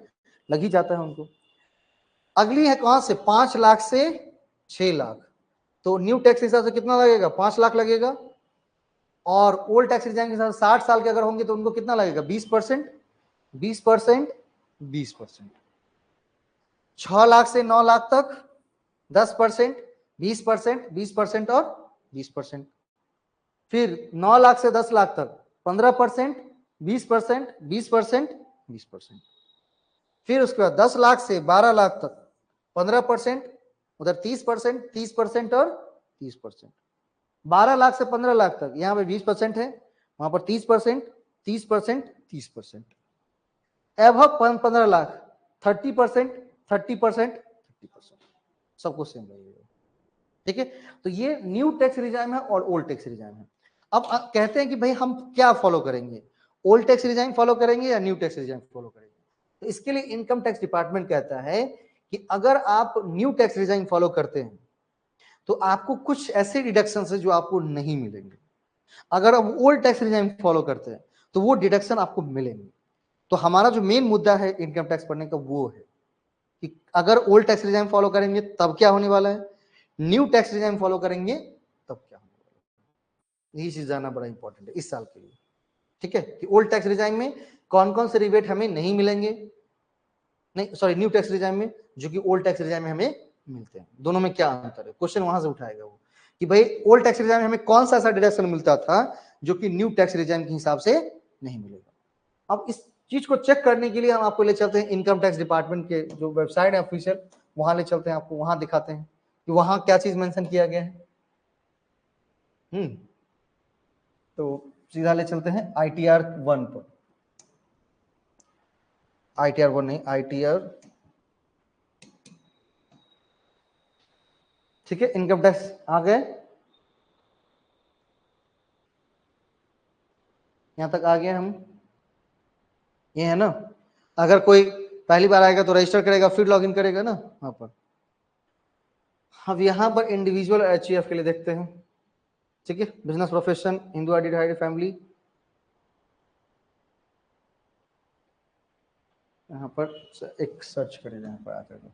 लग ही जाता है उनको। अगली है कहां से? 5 लाख से 6 लाख। तो न्यू टैक्स के हिसाब से कितना लगेगा? 5 लाख लगेगा। और ओल्ड टैक्स रिजाइन के साथ 60 साल के अगर होंगे तो उनको कितना लगेगा? 20%, 20%, 20%। 6 लाख से 9 लाख तक 10%, 20%, 20% और 20%। फिर 9 लाख से 10 लाख तक 15%, 20%, 20%, 20%। फिर उसके बाद 10 लाख से 12 लाख तक 15%, उधर 30%, 30% और 30%। 12 लाख से 15 लाख तक यहाँ पे 20% है, वहां पर 30%, 30%, 30%। एबव 15 लाख 30%, 30%, 30%। सबको सेम लगेगा। ठीक है, तो ये न्यू टैक्स रिजाइम है और ओल्ड टैक्स रिजाइम है। अब कहते हैं कि भाई हम क्या फॉलो करेंगे, ओल्ड टैक्स रिजाइम फॉलो करेंगे या न्यू टैक्स रिजाइम फॉलो करेंगे? तो इसके लिए इनकम टैक्स डिपार्टमेंट कहता है कि अगर आप न्यू टैक्स रिजाइम फॉलो करते हैं तो आपको कुछ ऐसे डिडक्शन है जो आपको नहीं मिलेंगे। अगर आप ओल्ड टैक्स रिजाइम फॉलो करते हैं तो वो डिडक्शन आपको मिलेंगे। तो हमारा जो मेन मुद्दा है इनकम टैक्स पढ़ने का वो है कि अगर ओल्ड टैक्स रिजाइम फॉलो करेंगे तब क्या होने वाला है, न्यू टैक्स रिजाइम फॉलो करेंगे तब क्या होने वाला है। यही चीज जानना बड़ा इंपॉर्टेंट है इस साल के लिए। ठीक है, कि ओल्ड टैक्स रिजाइम में कौन कौन से रिबेट हमें नहीं मिलेंगे, नहीं सॉरी न्यू टैक्स रिजाइम में जो कि ओल्ड टैक्स रिजाइम में हमें मिलते हैं, दोनों में क्या अंतर है। क्वेश्चन वहां से उठाएगा वो कि भाई ओल्ड टैक्स रिजाइम में हमें कौन सा ऐसा डिडक्शन मिलता था जो कि न्यू टैक्स रिजाइम के हिसाब से नहीं मिलेगा। अब इस चीज को चेक करने के लिए हम आपको ले चलते हैं इनकम टैक्स डिपार्टमेंट के जो वेबसाइट है ऑफिशियल, वहां ले चलते हैं आपको, वहां दिखाते हैं कि वहां क्या चीज मेंशन किया गया है। तो सीधा ले चलते हैं ITR 1 पर। ITR 1 नहीं, ITR, ठीक है, इनकम टैक्स आ गए, यहां तक आ गए हम, ये है ना। अगर कोई पहली बार आएगा तो रजिस्टर करेगा फिर लॉगिन करेगा ना वहां पर। अब यहां पर इंडिविजुअल HUF के लिए देखते हैं। ठीक है, business profession, Hindu identified family, यहाँ पर एक सर्च करें, यहाँ पर आकर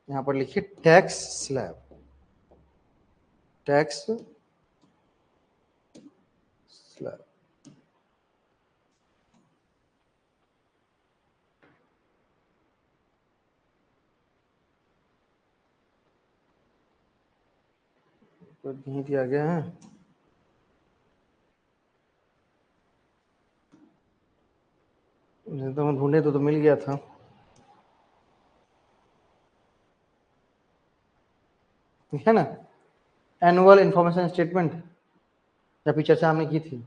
यहाँ पर लिखिए टैक्स स्लैब, टैक्स स्लैब। तो यहीं दिया गया है, तो हम ढूंढे तो मिल गया था। ठीक है ना, एनुअल इंफॉर्मेशन स्टेटमेंट, जब चर्चा हमने की थी।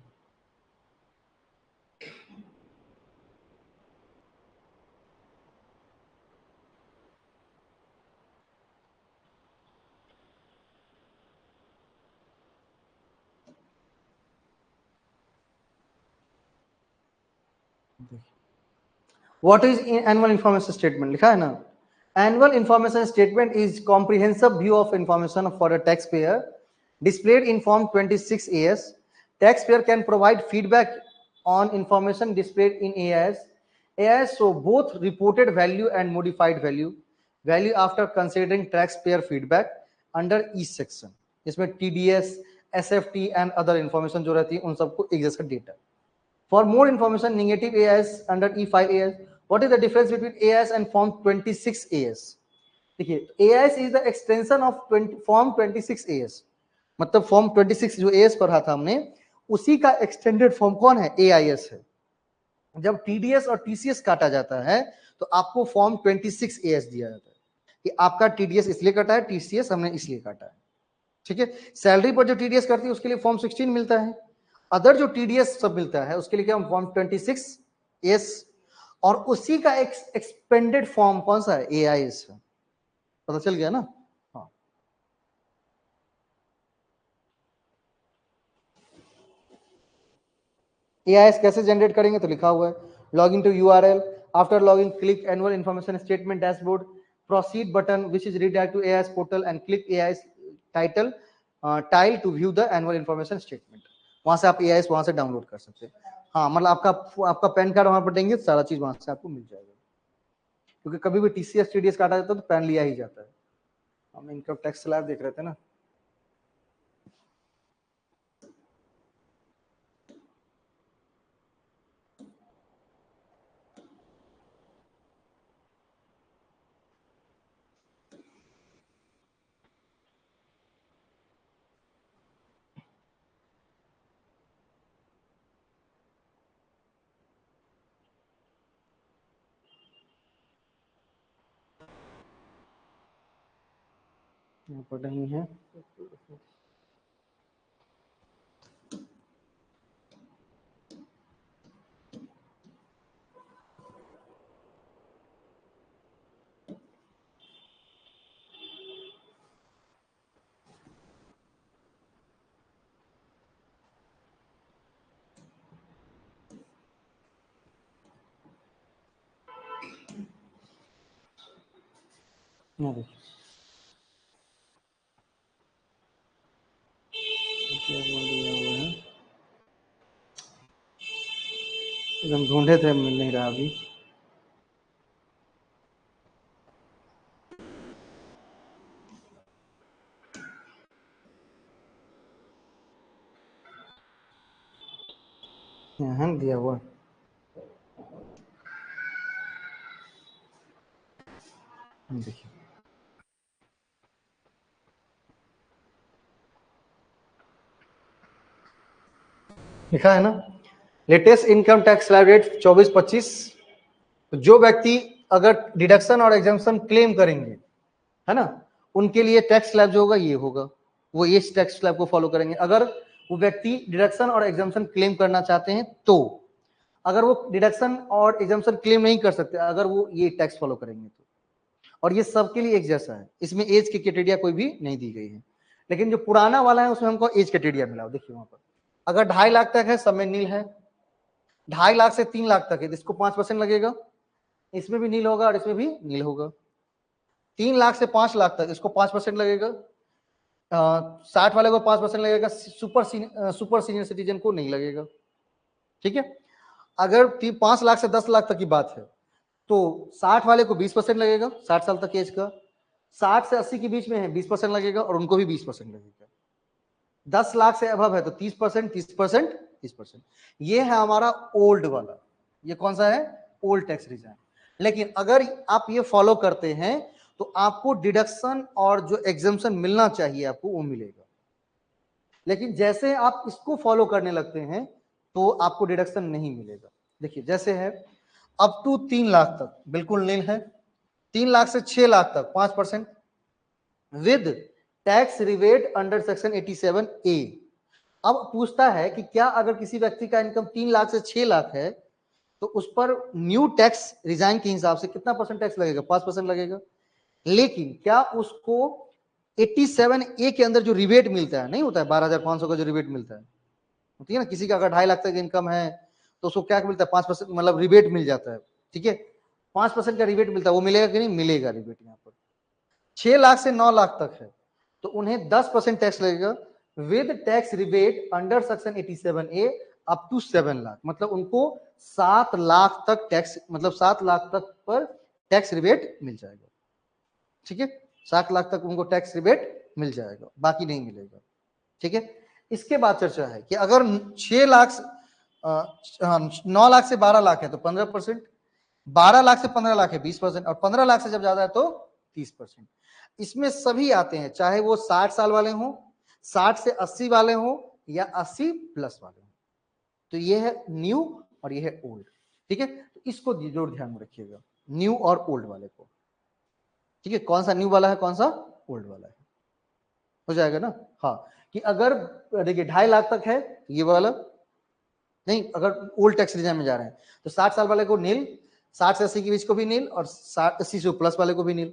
What is annual information statement? लिखा है ना, annual information statement is comprehensive view of information for a taxpayer displayed in form 26 AS. Taxpayer can provide feedback on information displayed in AIS. AIS show both reported value and modified value after considering taxpayer feedback under each section. इसमें TDS, SFT and other information जो रहती है उन सबको एक जैसा data. For more information, negative AIS under E5 AIS. What is the difference between AIS and Form 26 AIS? देखिए, AIS is the extension of Form 26 AIS. मतलब Form 26 जो AIS पढ़ा था हमने, उसी का एक्सटेंडेड फॉर्म कौन है? AIS है। जब TDS और TCS काटा जाता है तो आपको Form 26 AIS दिया जाता है कि आपका TDS इसलिए काटा है, TCS हमने इसलिए काटा है। ठीक है। सैलरी पर जो टीडीएस करती है उसके लिए फॉर्म 16 मिलता है। अदर जो टीडीएस सब मिलता है उसके लिए क्या फॉर्म 26 एस, और उसी का एक्सपेंडेड फॉर्म कौन सा है, एआईएस। पता चल गया ना। हाँ, एआईएस कैसे जनरेट करेंगे, तो लिखा हुआ है login to URL, after login click annual information statement dashboard, proceed button which is redirect to AIS portal and click AIS title tile to view the annual information statement. वहां से आप एआईएस वहां से डाउनलोड कर सकते हैं। हाँ, मतलब आपका पैन कार्ड वहां पर देंगे, सारा चीज वहां से आपको मिल जाएगा, क्योंकि कभी भी टीसीएस टीडीएस काटा जाता है तो पैन लिया ही जाता है। हम इनकम टैक्स स्लैब देख रहे थे ना। यहाँ पर नहीं है। यहाँ देखिए, हम ढूंढे थे, मिल नहीं रहा अभी। यहाँ दिया हुआ, देखिए लिखा है ना, latest income tax slab rate 24-25। तो जो व्यक्ति अगर डिडक्शन और एग्जाम्पशन क्लेम करेंगे, है ना, उनके लिए टैक्स स्लैब जो होगा ये होगा, वो इस टैक्स स्लैब को फॉलो करेंगे। अगर वो व्यक्ति डिडक्शन और एग्जाम्पशन क्लेम करना चाहते हैं तो, अगर वो डिडक्शन और एग्जाम्पशन क्लेम नहीं कर सकते, अगर वो ये टैक्स फॉलो करेंगे तो। और ये सबके लिए एक जैसा है, इसमें एज की क्राइटेरिया कोई भी नहीं दी गई है। लेकिन जो पुराना वाला है उसमें हमको एज क्राइटेरिया मिला, देखिए वहां पर अगर 2.5 लाख तक है सब में नील है, 2.5 लाख से 3 लाख तक है इसको 5% लगेगा, इसमें भी नील होगा और इसमें भी नील होगा। 3 लाख से 5 लाख तक इसको 5% लगेगा, 60 वाले को 5% लगेगा, सुपर सीनियर सिटीजन को नहीं लगेगा। ठीक है। अगर 5 लाख से 10 लाख तक की बात है तो 60 वाले को 20% लगेगा, 60 साल तक एज का, 60 से 80 के बीच में है 20% लगेगा और उनको भी 20% लगेगा। 10 लाख से अबव है तो 30%, 30%, 30%। ये है हमारा ओल्ड वाला, ये कौन सा है, ओल्ड टैक्स रिटर्न। लेकिन अगर आप ये फॉलो करते हैं तो आपको डिडक्शन और जो एग्जम्पशन मिलना चाहिए आपको वो मिलेगा। लेकिन जैसे आप इसको फॉलो करने लगते हैं तो आपको डिडक्शन नहीं मिलेगा। देखिए जैसे है अप टू 3 लाख तक बिल्कुल नील है, 3 लाख से 6 लाख तक 5% with tax rebate under section 87A। अब पूछता है कि क्या अगर किसी व्यक्ति का इनकम 3 लाख से 6 लाख है तो उस पर न्यू टैक्स रिजाइन के हिसाब से कितना परसेंट टैक्स लगेगा, 5% लगेगा। लेकिन क्या उसको 87A के अंदर जो रिबेट मिलता है, नहीं होता है 12,500 का जो रिबेट मिलता है, होती है ना, किसी का अगर 2.5 लाख तक इनकम है तो उसको क्या मिलता है, 5% मतलब रिबेट मिल जाता है। ठीक है, 5% का रिबेट मिलता है, वो मिलेगा कि नहीं, मिलेगा रिबेट। यहाँ पर 6 लाख से 9 लाख तक है तो उन्हें 10% टैक्स लगेगा with tax rebate under section 87A up to 7 lakh, मतलब उनको 7 लाख तक टैक्स, मतलब 7 लाख तक पर टैक्स रिबेट मिल जाएगा। ठीक है, 7 लाख तक उनको टैक्स रिबेट मिल जाएगा, बाकी नहीं मिलेगा। ठीक है, इसके बाद चर्चा है कि अगर 6 लाख 9 लाख से 12 लाख है तो 15%, 12 लाख से 15 लाख है 20%, और 15 लाख से जब ज्यादा है तो 30%। इसमें सभी आते हैं, चाहे वो 60 साल वाले हों, 60 से 80 वाले हों या 80 प्लस वाले हों। तो ये है न्यू और ये है ओल्ड। ठीक है, तो इसको जरूर ध्यान में रखिएगा, न्यू और ओल्ड वाले को। ठीक है, कौन सा न्यू वाला है, कौन सा ओल्ड वाला है। हो जाएगा ना। हाँ, कि अगर देखिए 2.5 लाख तक है ये वाला, नहीं अगर ओल्ड टैक्स रिजाइम में जा रहे हैं तो 60 साल वाले को नील, 60 से 80 के बीच को भी नील, और 80 से प्लस वाले को भी नील।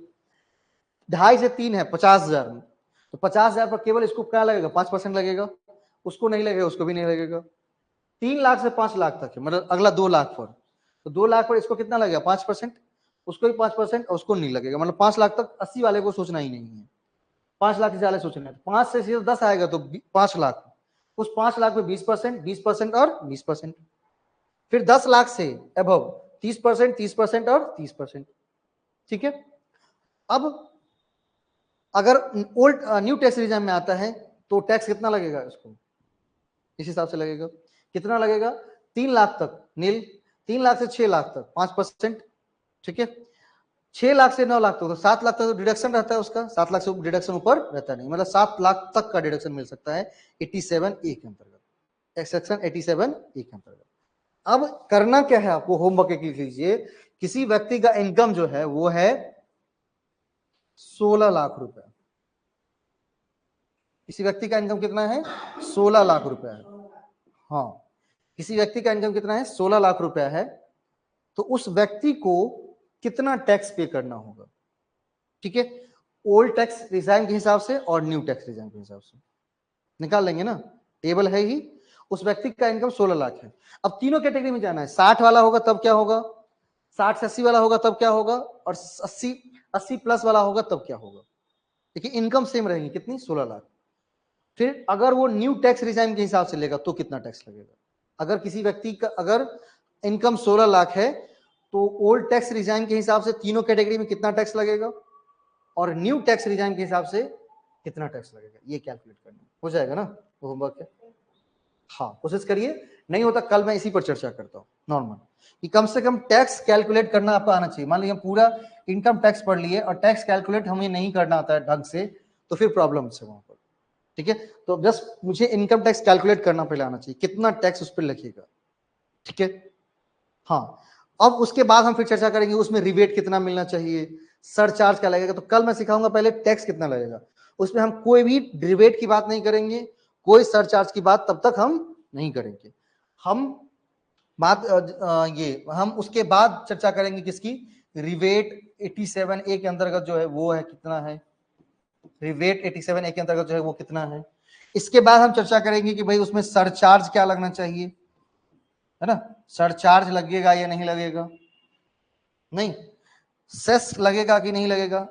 2.5 से 3 है 50,000 में, तो 50,000 पर केवल इसको क्या लगेगा 5% लगेगा, उसको नहीं लगेगा, उसको भी नहीं लगेगा। 3 लाख से 5 लाख तक है, मतलब अगला 2 लाख पर, तो 2 लाख पर इसको कितना लगेगा 5%, उसको भी 5%, और उसको नहीं लगेगा, मतलब 5 लाख तक 80 वाले को सोचना ही नहीं है, 5 लाख से ज्यादा सोचना है। 5 से सीधा 10 आएगा तो 5 लाख, उस 5 लाख में 20%, 20% और 20%, फिर 10 लाख से अबव 30%, 30% और 30%। ठीक है, अब अगर ओल्ड न्यू टैक्स रिजाइम में आता है तो टैक्स कितना लगेगा इसको, इस हिसाब से लगेगा, कितना लगेगा 3 लाख तक नील, 3 लाख से 6 लाख तक 5%, ठीक है, 6 लाख से 9 लाख तक, तो 7 लाख तक तो डिडक्शन रहता है उसका, 7 लाख से डिडक्शन ऊपर रहता नहीं, मतलब 7 लाख तक का डिडक्शन मिल सकता है 87A के अंतर्गत, सेक्शन 87A के अंतर्गत। अब करना क्या है आपको, होमवर्क लिख लीजिए, किसी व्यक्ति का इनकम जो है वो है 16 लाख रुपए, किसी व्यक्ति का इनकम कितना है 16 लाख रुपए है। हाँ, किसी व्यक्ति का इनकम कितना है 16 लाख रुपया है, तो उस व्यक्ति को कितना टैक्स पे करना होगा, ठीक है, ओल्ड टैक्स रिजाइम के हिसाब से और न्यू टैक्स रिजाइम के हिसाब से निकाल लेंगे ना, टेबल है ही। उस व्यक्ति का इनकम 16 लाख है, अब तीनों कैटेगरी में जाना है, 60 वाला होगा तब क्या होगा, 60 से 80 वाला होगा तब क्या होगा, और 80 प्लस वाला होगा तब क्या होगा। देखिए इनकम सेम रहेगी कितनी 16 लाख। फिर अगर वो न्यू टैक्स रिजाइम के हिसाब से लेगा तो कितना टैक्स लगेगा, अगर किसी व्यक्ति का अगर इनकम 16 लाख है तो ओल्ड टैक्स रिजाइम के हिसाब से तीनों कैटेगरी में कितना टैक्स लगेगा, और न्यू टैक्स रिजाइम के हिसाब से कितना टैक्स लगेगा, ये कैलकुलेट करना हो जाएगा ना, वो होमवर्क है। हाँ, कोशिश करिए, नहीं होता कल मैं इसी पर चर्चा करता हूँ नॉर्मल, कि कम से कम टैक्स कैलकुलेट करना आपको आना चाहिए। मान लीजिए पूरा इनकम टैक्स पढ़ लिए और टैक्स कैलकुलेट हमें नहीं करना आता है ढंग से, तो फिर प्रॉब्लम है वहां पर, ठीक है। तो जस्ट मुझे इनकम टैक्स कैलकुलेट करना पहले आना चाहिए, कितना टैक्स उस पर लगेगा, ठीक है। हाँ, अब उसके बाद हम फिर चर्चा करेंगे उसमें रिबेट कितना मिलना चाहिए, सरचार्ज क्या लगेगा, तो कल मैं सिखाऊंगा पहले टैक्स कितना लगेगा, उसमें हम कोई भी रिबेट की बात नहीं करेंगे, कोई सरचार्ज की बात तब तक हम नहीं करेंगे। हम बात हम उसके बाद चर्चा करेंगे किसकी, रिबेट 87A के अंतर्गत जो है वो है कितना है, रिबेट 87A के अंतर्गत जो है वो कितना है। इसके बाद हम चर्चा करेंगे कि भाई उसमें सरचार्ज क्या लगना चाहिए, है ना, सरचार्ज लगेगा या नहीं लगेगा, नहीं सेस लगेगा कि नहीं लगेगा,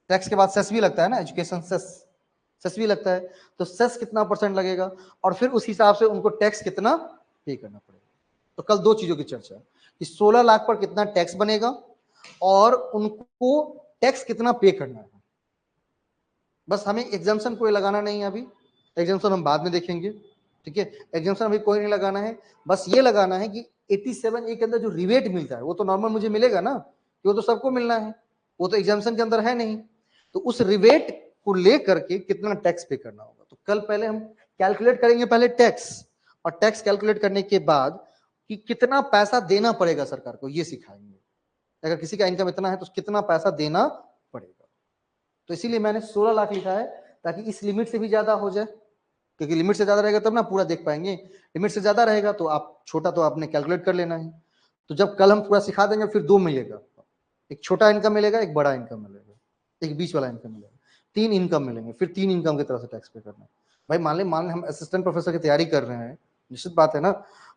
टैक्स के बाद सेस भी लगता है ना, एजुकेशन सेस, सेस भी लगता है, तो सेस कितना % लगेगा, और फिर उस हिसाब से उनको टैक्स कितना पे करना पड़ेगा। तो कल दो चीजों की चर्चा कि 16 लाख पर कितना टैक्स बनेगा और उनको टैक्स कितना पे करना है। बस हमें एग्जाम्शन कोई लगाना नहीं है अभी, एग्जाम्शन हम बाद में देखेंगे, ठीक है, एग्जाम्शन अभी कोई नहीं लगाना है, बस ये लगाना है कि 87A के अंदर जो रिबेट मिलता है वो तो नॉर्मल मुझे मिलेगा ना, वो तो सबको मिलना है, वो तो एग्जाम्शन के अंदर है नहीं, तो उस रिबेट को लेकर के कितना टैक्स पे करना होगा। तो कल पहले हम कैलकुलेट करेंगे पहले टैक्स, और टैक्स कैलकुलेट करने के बाद कि कितना पैसा देना पड़ेगा सरकार को ये सिखाएंगे, अगर किसी का इनकम इतना है तो कितना पैसा देना पड़ेगा। तो इसीलिए मैंने 16 लाख लिखा है ताकि इस लिमिट से भी ज्यादा हो जाए, क्योंकि लिमिट से ज्यादा रहेगा तब ना पूरा देख पाएंगे, लिमिट से ज्यादा रहेगा तो आप छोटा तो आपने कैलकुलेट कर लेना है। तो जब कल हम पूरा सिखा देंगे फिर 2 मिलेगा, एक छोटा इनकम मिलेगा, एक बड़ा इनकम मिलेगा, एक बीच वाला इनकम मिलेगा, 3 इनकम मिलेंगे, फिर 3 इनकम की तरफ से टैक्स पे करना है। भाई मान लें हम असिस्टेंट प्रोफेसर की तैयारी कर रहे हैं, निश्चित बात है ना,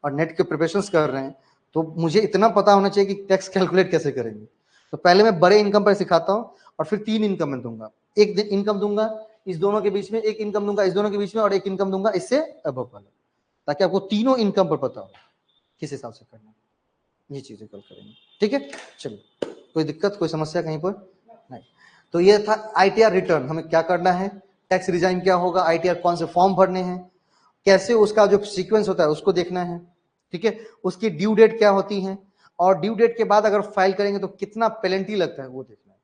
और नेट के प्रिपरेशन कर रहे हैं, तो मुझे इतना पता होना चाहिए कि टैक्स कैलकुलेट कैसे करेंगे। तो पहले मैं बड़े इनकम पर सिखाता हूँ और फिर 3 इनकम में दूंगा, एक इनकम दूंगा इस दोनों के बीच में, एक इनकम दूंगा इस दोनों के बीच में, और एक इनकम दूंगा इससे अबव वाला, ताकि आपको तीनों इनकम पर पता हो किस हिसाब से करना है। ये चीजें कल करेंगे, ठीक है। चलिए, कोई दिक्कत कोई समस्या कहीं पर नहीं। तो ये था आईटीआर रिटर्न, हमें क्या करना है, टैक्स रिजाइन क्या होगा, आईटीआर कौन से फॉर्म भरने हैं, कैसे उसका जो सीक्वेंस होता है उसको देखना है, ठीक है, उसकी ड्यू डेट क्या होती है, और ड्यू डेट के बाद अगर फाइल करेंगे तो कितना पेनल्टी लगता है वो देखना है।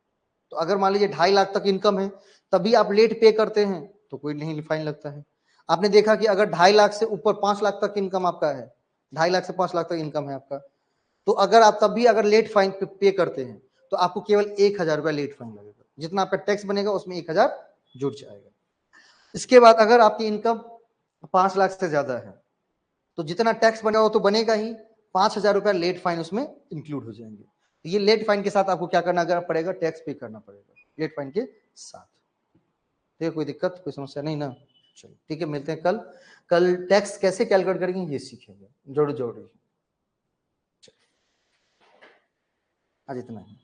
तो अगर मान लीजिए 2.5 लाख तक इनकम है तभी आप लेट पे करते हैं तो कोई नहीं फाइन लगता है। आपने देखा कि अगर 2.5 लाख से ऊपर 5 लाख तक इनकम आपका है, 2.5 लाख से 5 लाख तक इनकम है आपका, तो अगर आप तब भी अगर लेट फाइन पे करते हैं तो आपको केवल 1,000 रुपया लेट फाइन लगेगा, जितना आपका टैक्स बनेगा उसमें 1,000 जुड़ जाएगा। इसके बाद अगर आपकी इनकम 5 लाख से ज्यादा है तो जितना टैक्स बनेगा वो तो बनेगा ही, 5,000 रुपया लेट फाइन उसमें इंक्लूड हो जाएंगे। तो ये लेट फाइन के साथ आपको क्या करना पड़ेगा, टैक्स पे करना पड़ेगा लेट फाइन के साथ। ठीक है, कोई दिक्कत कोई समस्या नहीं ना? चलिए ठीक है, मिलते हैं कल। कल टैक्स कैसे कैलकुलेट करेंगे ये सीखेंगे, जोड़ जोड़। आज इतना ही।